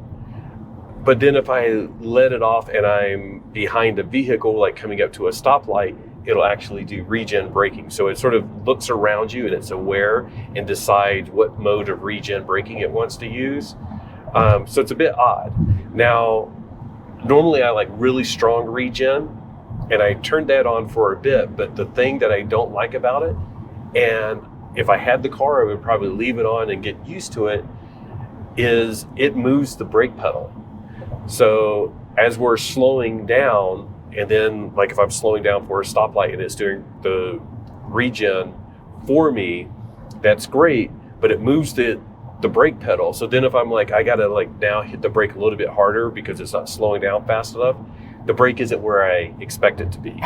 But then if I let it off and I'm behind a vehicle, like coming up to a stoplight, it'll actually do regen braking. So it sort of looks around you and it's aware and decides what mode of regen braking it wants to use. So it's a bit odd. Now, normally I like really strong regen, and I turned that on for a bit, but the thing that I don't like about it, and if I had the car, I would probably leave it on and get used to it, is it moves the brake pedal. So as we're slowing down, and then like if I'm slowing down for a stoplight and it's doing the regen for me, that's great, but it moves the brake pedal. So then if I'm like, I gotta like now hit the brake a little bit harder because it's not slowing down fast enough, the brake isn't where I expect it to be.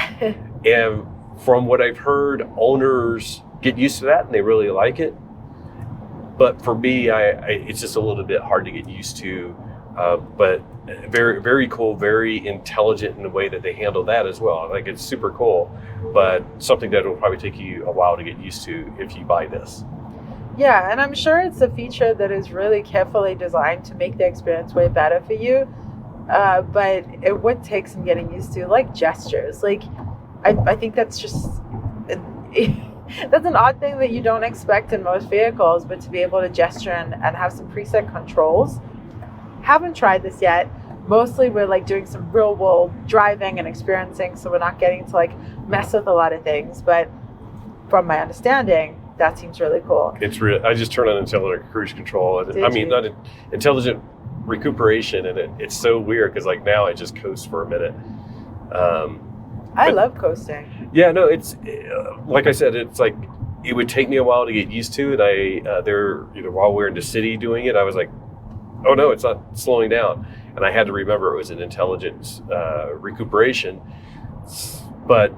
And from what I've heard, owners get used to that and they really like it. But for me, it's just a little bit hard to get used to. But very, very cool, very intelligent in the way that they handle that as well. Like, it's super cool, but something that will probably take you a while to get used to if you buy this. Yeah, and I'm sure it's a feature that is really carefully designed to make the experience way better for you. But it would take some getting used to, like gestures. Like, I think that's just, that's an odd thing that you don't expect in most vehicles, but to be able to gesture and have some preset controls. Haven't tried this yet. Mostly we're like doing some real world driving and experiencing, so we're not getting to like mess with a lot of things. But from my understanding, that seems really cool. It's real. I just turned on intelligent cruise control. Not intelligent recuperation, and it's so weird because like now it just coasts for a minute. I love coasting. Yeah, no, it's like I said, it's like it would take me a while to get used to it. While we were in the city doing it, I was like, oh no, it's not slowing down. And and I had to remember it was an intelligent recuperation. But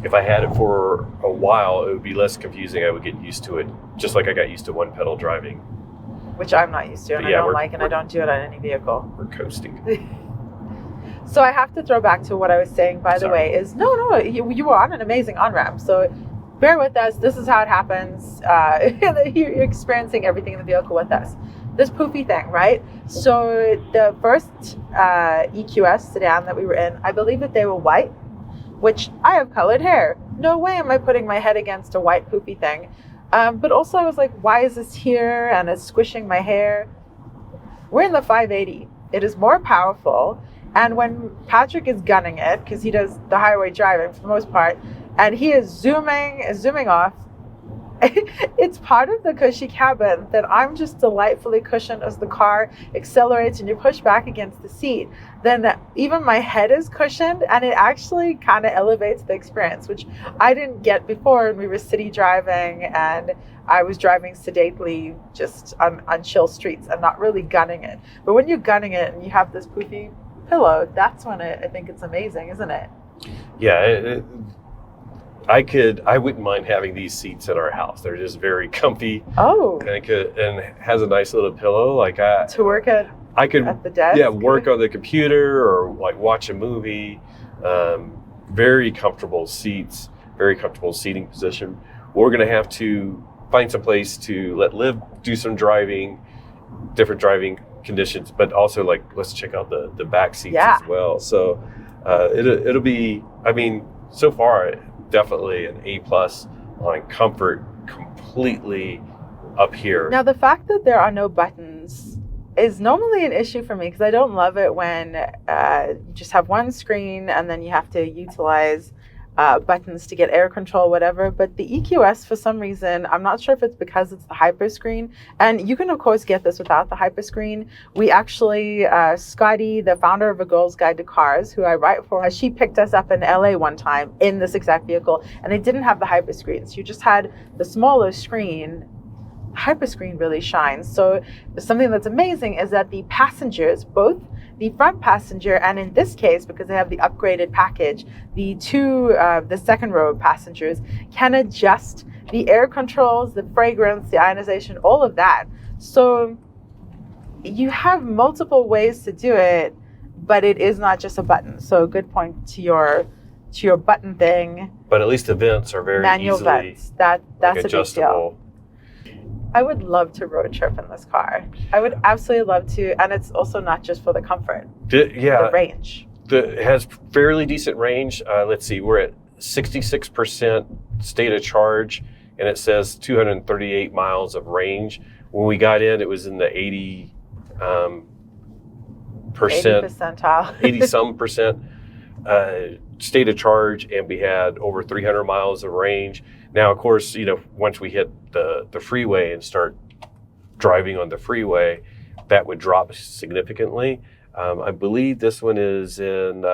if I had it for a while, it would be less confusing. I would get used to it, just like I got used to one pedal driving. Which I'm not used to, and I don't like, and I don't do it on any vehicle. We're coasting. So I have to throw back to what I was saying, by the way, is no, you were on an amazing on-ramp. So bear with us. This is how it happens. You're experiencing everything in the vehicle with us. This poofy thing, right? So the first EQS sedan that we were in, I believe that they were white, which I have colored hair. No way am I putting my head against a white poofy thing. But also I was like, why is this here? And it's squishing my hair. We're in the 580. It is more powerful. And when Patrick is gunning it, because he does the highway driving for the most part, and he is zooming off, it's part of the Cushy Cabin that I'm just delightfully cushioned as the car accelerates and you push back against the seat. Then even my head is cushioned, and it actually kind of elevates the experience, which I didn't get before when we were city driving and I was driving sedately just on chill streets and not really gunning it. But when you're gunning it and you have this poofy pillow, that's when I think it's amazing, isn't it? Yeah, I wouldn't mind having these seats at our house. They're just very comfy. Oh. And has a nice little pillow. To work at the desk? Yeah, work on the computer or like watch a movie. Very comfortable seats, very comfortable seating position. We're going to have to find some place to let Liv do some driving, different driving conditions, but also like let's check out the back seats as well. So it'll be, I mean, so far definitely an A+ on comfort, completely up here. Now the fact that there are no buttons is normally an issue for me because I don't love it when you just have one screen and then you have to utilize buttons to get air control, whatever. But the EQS, for some reason, I'm not sure if it's because it's the hyperscreen, and you can of course get this without the hyperscreen. We actually, Scotty, the founder of A Girl's Guide to Cars, who I write for, she picked us up in LA one time in this exact vehicle, and they didn't have the hyperscreen. So you just had the smaller screen. Hyperscreen really shines. So something that's amazing is that the passengers, both the front passenger and in this case, because they have the upgraded package, the second row passengers can adjust the air controls, the fragrance, the ionization, all of that. So you have multiple ways to do it, but it is not just a button. So good point to your button thing. But at least the vents are very manual easily vents. That's like a big adjustable. deal. I would love to road trip in this car. I would absolutely love to, and it's also not just for the comfort. The range. It has fairly decent range. Let's see, we're at 66% state of charge, and it says 238 miles of range. When we got in, it was in the 80 percentile. 80-some percent state of charge, and we had over 300 miles of range. Now, of course, once we hit the freeway and start driving on the freeway, that would drop significantly. I believe this one is in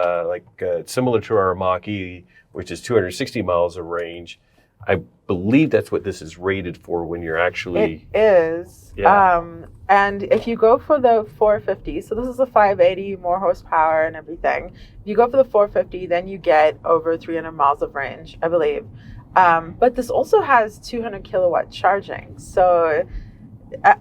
similar to our Mach-E, which is 260 miles of range. I believe that's what this is rated for when you're actually... It is. Yeah. And if you go for the 450, so this is a 580, more horsepower and everything. If you go for the 450, then you get over 300 miles of range, I believe. But this also has 200 kilowatt charging. So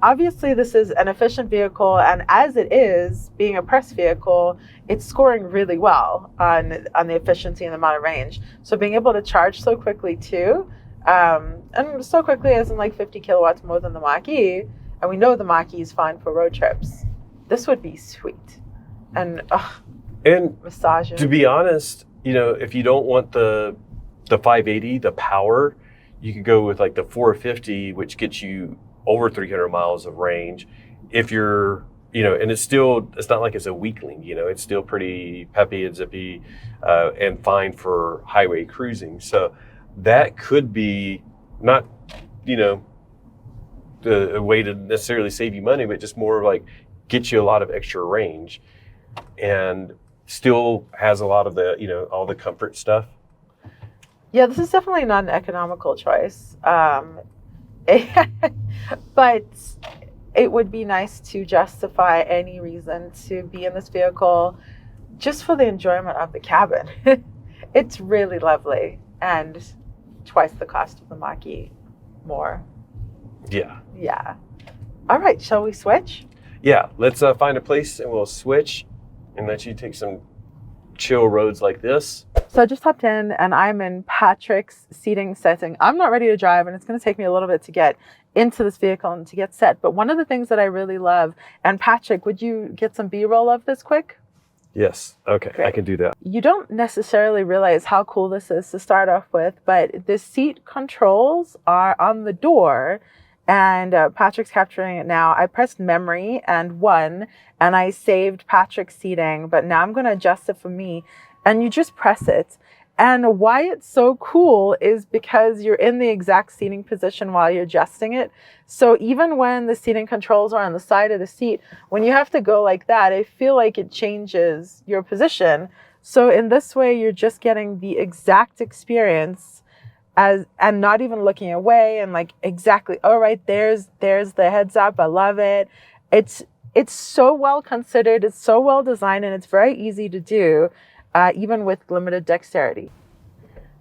obviously this is an efficient vehicle, and as it is, being a press vehicle, it's scoring really well on the efficiency and the amount of range. So being able to charge so quickly too, and so quickly as in like 50 kilowatts more than the Mach-E, and we know the Mach-E is fine for road trips, this would be sweet. And massaging. To be honest, if you don't want the 580, the power, you could go with like the 450, which gets you over 300 miles of range. If you're, and it's not like it's a weakling, it's still pretty peppy and zippy and fine for highway cruising. So that could be not, a way to necessarily save you money, but just more like get you a lot of extra range and still has a lot of the, all the comfort stuff. Yeah, this is definitely not an economical choice. But it would be nice to justify any reason to be in this vehicle just for the enjoyment of the cabin. It's really lovely and twice the cost of the Mach-E more. Yeah. Yeah. All right, shall we switch? Yeah, let's find a place and we'll switch and let you take some chill roads like this. So I just hopped in and I'm in Patrick's seating setting. I'm not ready to drive and it's going to take me a little bit to get into this vehicle and to get set. But one of the things that I really love, and Patrick, would you get some B-roll of this quick? Yes. Okay, Great. I can do that. You don't necessarily realize how cool this is to start off with, but the seat controls are on the door. And Patrick's capturing it now. I pressed memory and 1, and I saved Patrick's seating, but now I'm going to adjust it for me. And you just press it. And why it's so cool is because you're in the exact seating position while you're adjusting it. So even when the seating controls are on the side of the seat, when you have to go like that, I feel like it changes your position. So in this way, you're just getting the exact experience and not even looking away and like exactly, all right, there's the heads up. I love it. It's so well considered. It's so well designed, and it's very easy to do, even with limited dexterity.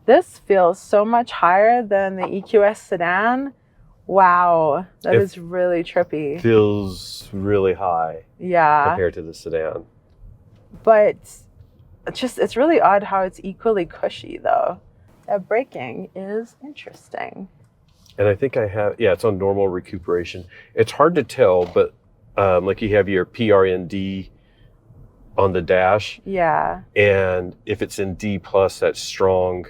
This feels so much higher than the EQS sedan. Wow, that is really trippy. Feels really high. Yeah. Compared to the sedan. But it's really odd how it's equally cushy though. Braking is interesting. And I think it's on normal recuperation. It's hard to tell, but like you have your PRND on the dash. Yeah. And if it's in D+, that's strong.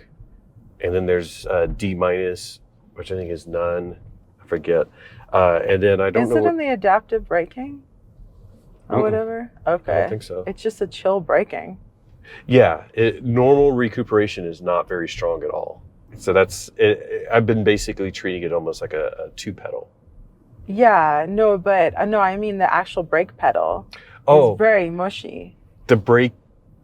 And then there's D-, which I think is none. I forget. And then I don't know. Is it in the adaptive braking? Or whatever? Okay. I don't think so. It's just a chill braking. Yeah, normal recuperation is not very strong at all. So that's it. I've been basically treating it almost like a 2-pedal. Yeah, no, but I mean the actual brake pedal is very mushy. The brake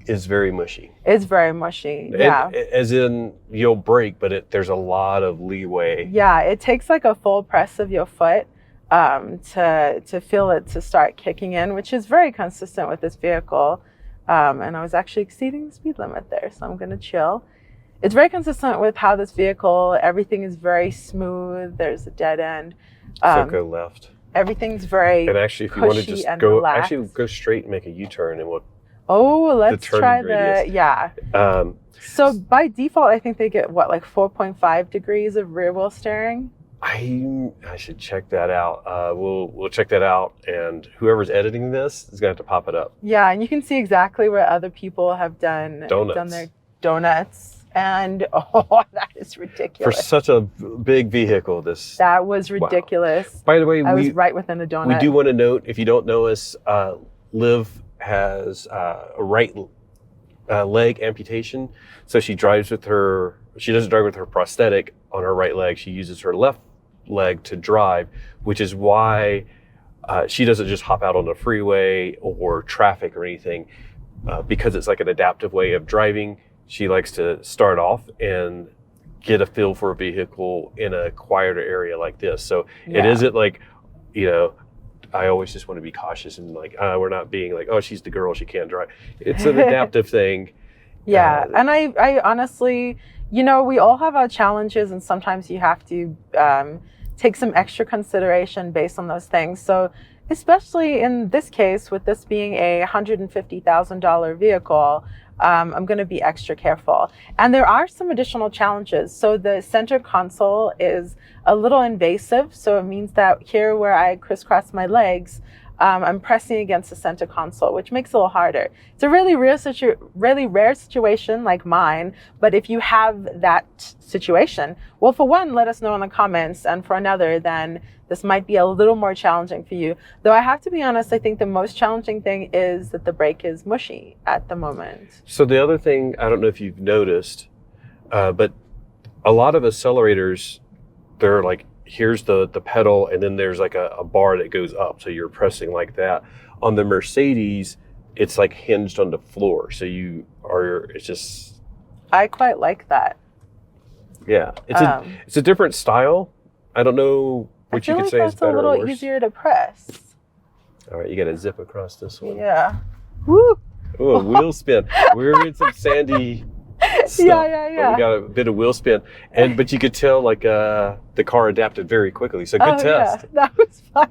is very mushy. It's very mushy, yeah. As in, you'll brake, but there's a lot of leeway. Yeah, it takes like a full press of your foot to feel it to start kicking in, which is very consistent with this vehicle. And I was actually exceeding the speed limit there, so I'm going to chill. It's very consistent with how this vehicle, everything is very smooth. There's a dead end. So go left. Everything's very And actually, if you want to just go, relaxed. actually go straight and make a U-turn, and let's try radius. Yeah. So by default, I think they get like 4.5 degrees of rear wheel steering. I should check that out. We'll check that out, and whoever's editing this is gonna have to pop it up. Yeah, and you can see exactly where other people have done their donuts, and that is ridiculous. For such a big vehicle, that was ridiculous. Wow. By the way, I was right within a donut. We do want to note, if you don't know us, Liv has a right leg amputation, so she doesn't drive with her prosthetic on her right leg. She uses her left leg to drive, which is why she doesn't just hop out on the freeway or traffic or anything, because it's like an adaptive way of driving. She likes to start off and get a feel for a vehicle in a quieter area like this. So It isn't like, I always just want to be cautious and like, we're not being like, oh, she's the girl, she can't drive. It's an adaptive thing. Yeah, and I honestly, we all have our challenges, and sometimes you have to take some extra consideration based on those things. So especially in this case, with this being a $150,000 vehicle, I'm going to be extra careful. And there are some additional challenges. So the center console is a little invasive. So it means that here where I crisscross my legs, I'm pressing against the center console, which makes it a little harder. It's a really rare situation like mine, but if you have that situation, well, for one, let us know in the comments, and for another, then this might be a little more challenging for you. Though I have to be honest, I think the most challenging thing is that the brake is mushy at the moment. So the other thing, I don't know if you've noticed, but a lot of accelerators, they're like, here's the pedal, and then there's like a bar that goes up, so you're pressing like that. On the Mercedes, it's like hinged on the floor, so it's just... I quite like that. Yeah, it's a different style. I don't know which you could say is better or worse. I feel like that's a little easier to press. All right, you got to zip across this one. Yeah. Woo! Oh, a wheel spin. We're in some sandy stuff. Yeah. But we got a bit of wheel spin. But you could tell like the car adapted very quickly. So good test. Yeah, that was fun.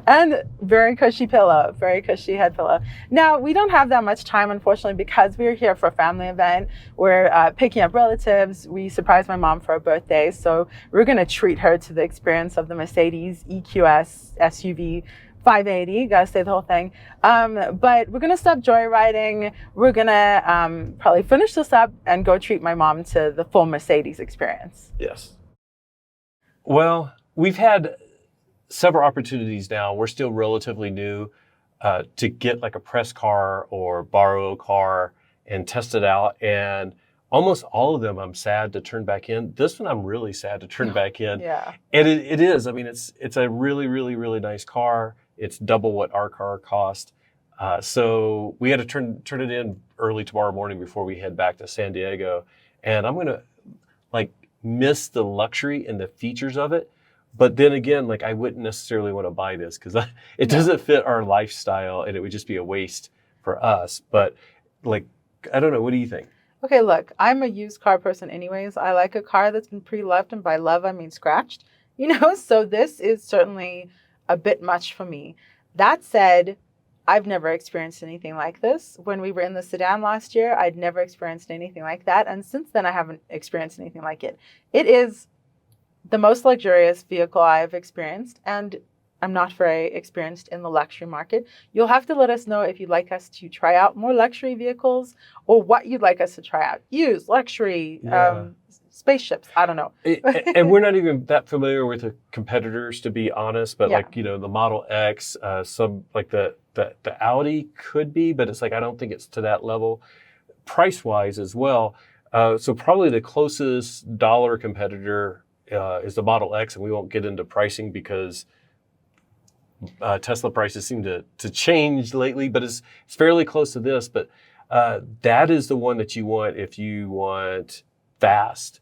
And very cushy pillow, very cushy head pillow. Now, we don't have that much time, unfortunately, because we're here for a family event. We're picking up relatives. We surprised my mom for her birthday. So we're going to treat her to the experience of the Mercedes EQS SUV 580. Gotta say the whole thing. But we're gonna stop joyriding. We're gonna probably finish this up and go treat my mom to the full Mercedes experience. Yes. Well, we've had several opportunities now. We're still relatively new to get like a press car or borrow a car and test it out. And almost all of them I'm sad to turn back in. This one I'm really sad to turn back in. Yeah. And it is. I mean, it's a really, really, really nice car. It's double what our car cost. So we had to turn it in early tomorrow morning before we head back to San Diego. And I'm going to like miss the luxury and the features of it. But then again, like I wouldn't necessarily want to buy this because it doesn't fit our lifestyle and it would just be a waste for us. But like, I don't know. What do you think? Okay, look, I'm a used car person anyways. I like a car that's been pre-loved, and by love, I mean scratched, so this is certainly a bit much for me. That said, I've never experienced anything like this. When we were in the sedan last year, I'd never experienced anything like that. And since then, I haven't experienced anything like it. It is the most luxurious vehicle I've experienced, and I'm not very experienced in the luxury market. You'll have to let us know if you'd like us to try out more luxury vehicles or what you'd like us to try out. Used, luxury, spaceships, I don't know. And we're not even that familiar with the competitors, to be honest, but like, the Model X, some like the Audi could be, but it's like, I don't think it's to that level price-wise as well. So probably the closest dollar competitor is the Model X, and we won't get into pricing because Tesla prices seem to change lately, but it's fairly close to this. But that is the one that you want if you want fast,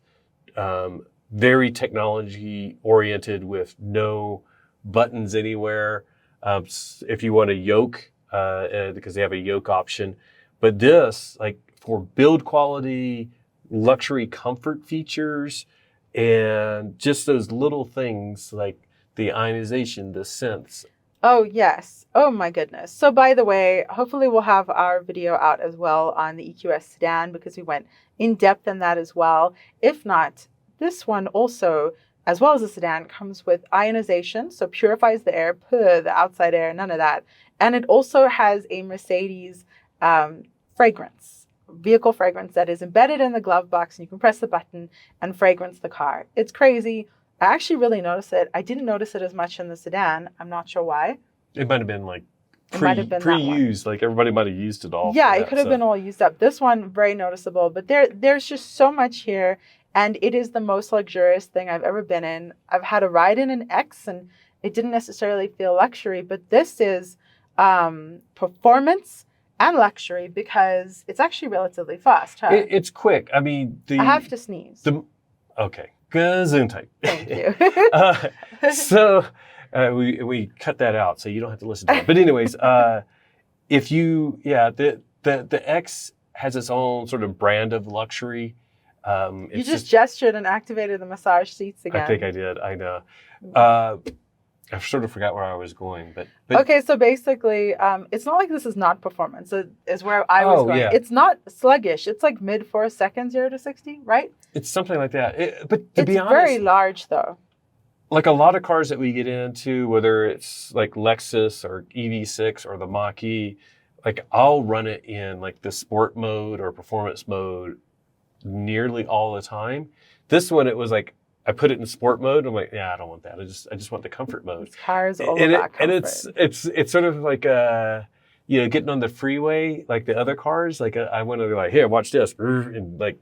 very technology oriented with no buttons anywhere. If you want a yoke, because they have a yoke option. But this, like for build quality, luxury comfort features, and just those little things like the ionization, the synths. Oh, yes. Oh, my goodness. So, by the way, hopefully we'll have our video out as well on the EQS sedan because we went in depth in that as well. If not, this one also, as well as the sedan, comes with ionization, so purifies the air, the outside air, none of that. And it also has a Mercedes fragrance, vehicle fragrance that is embedded in the glove box, and you can press the button and fragrance the car. It's crazy. I actually really notice it. I didn't notice it as much in the sedan. I'm not sure why. It might have been like pre-used, like everybody might have used it all. Yeah, it could have been all used up. This one, very noticeable, but there's just so much here, and it is the most luxurious thing I've ever been in. I've had a ride in an X, and it didn't necessarily feel luxury, but this is performance and luxury because it's actually relatively fast. Huh? It's quick. I mean, I have to sneeze. Okay. Gesundheit. Thank you. So we cut that out so you don't have to listen to it. But anyways, the X has its own sort of brand of luxury. You just gestured and activated the massage seats again. I think I did. I know. I sort of forgot where I was going, but okay. So basically, it's not like this is not performance. Is where I was going. Yeah. It's not sluggish. It's like mid 4 seconds, 0 to 60, right? It's something like that. But to it's be honest, very large though. Like a lot of cars that we get into, whether it's like Lexus or EV6 or the Mach-E, like I'll run it in like the sport mode or performance mode nearly all the time. This one, it was like, I put it in sport mode. I'm like, yeah, I don't want that. I just want the comfort mode. This car's all about comfort. And it's sort of like getting on the freeway like the other cars. Like I want to be like, here, watch this, and like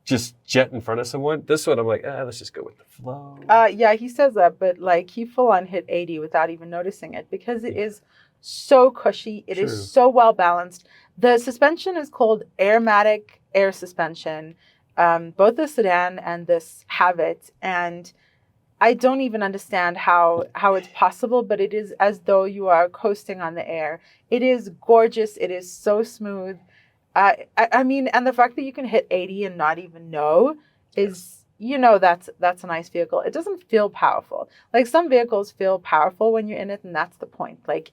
just jet in front of someone. This one, I'm like, let's just go with the flow. Yeah, he says that, but like he full on hit 80 without even noticing it because it is so cushy. It is so well balanced. The suspension is called Airmatic air suspension. Both the sedan and this have it, and I don't even understand how it's possible, but it is as though you are coasting on the air. It is gorgeous. It is so smooth. I mean, and the fact that you can hit 80 and not even know is, that's a nice vehicle. It doesn't feel powerful. Like some vehicles feel powerful when you're in it, and that's the point. Like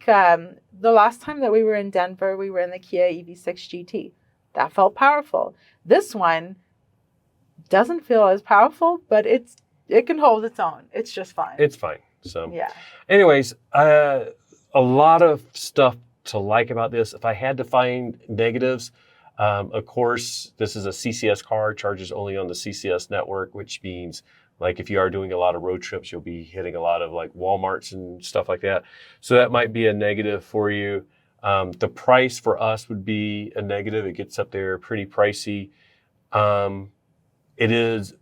the last time that we were in Denver, we were in the Kia EV6 GT. That felt powerful. This one doesn't feel as powerful, but it can hold its own. It's just fine. It's fine. So yeah. Anyways, a lot of stuff to like about this. If I had to find negatives, of course, this is a CCS car, charges only on the CCS network, which means like if you are doing a lot of road trips, you'll be hitting a lot of like Walmarts and stuff like that. So that might be a negative for you. The price for us would be a negative. It gets up there pretty pricey. It is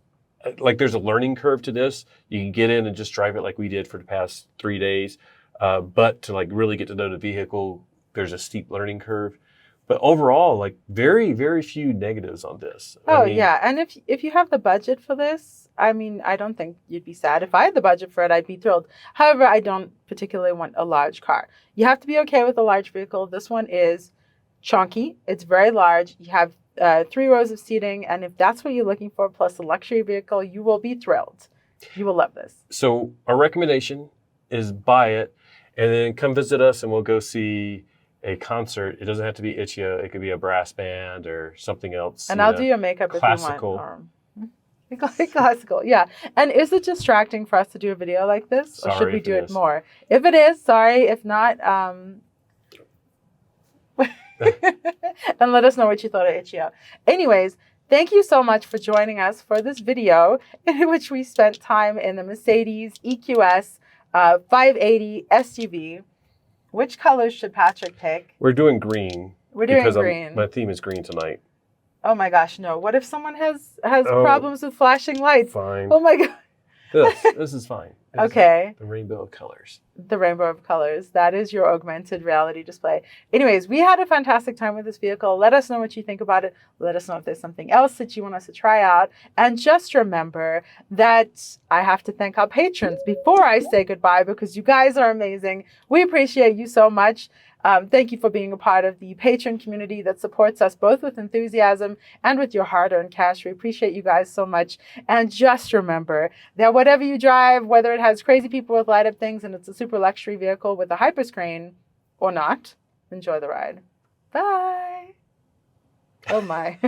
like there's a learning curve to this. You can get in and just drive it like we did for the past 3 days. But to like really get to know the vehicle, there's a steep learning curve. But overall, like very, very few negatives on this. Yeah. And if you have the budget for this, I mean, I don't think you'd be sad. If I had the budget for it, I'd be thrilled. However, I don't particularly want a large car. You have to be okay with a large vehicle. This one is chunky. It's very large. You have 3 rows of seating. And if that's what you're looking for, plus a luxury vehicle, you will be thrilled. You will love this. So our recommendation is buy it and then come visit us and we'll go see a concert. It doesn't have to be Itch.io. It could be a brass band or something else. And I'll do your makeup classical. If you want. Classical, yeah. And is it distracting for us to do a video like this? Or should we do it more? If it is, sorry. If not, and let us know what you thought of Itch.io. Anyways, thank you so much for joining us for this video in which we spent time in the Mercedes EQS 580 SUV. Which colors should Patrick pick? We're doing green. We're doing green. My theme is green tonight. Oh my gosh, no. What if someone has problems with flashing lights? Fine. Oh my God. This is fine. Okay. The rainbow of colors. The rainbow of colors. That is your augmented reality display. Anyways, we had a fantastic time with this vehicle. Let us know what you think about it. Let us know if there's something else that you want us to try out. And just remember that I have to thank our patrons before I say goodbye because you guys are amazing. We appreciate you so much. Thank you for being a part of the patron community that supports us both with enthusiasm and with your hard-earned cash. We appreciate you guys so much. And just remember that whatever you drive, whether it has crazy people with light-up things and it's a super luxury vehicle with a hyperscreen or not, enjoy the ride. Bye. Oh my.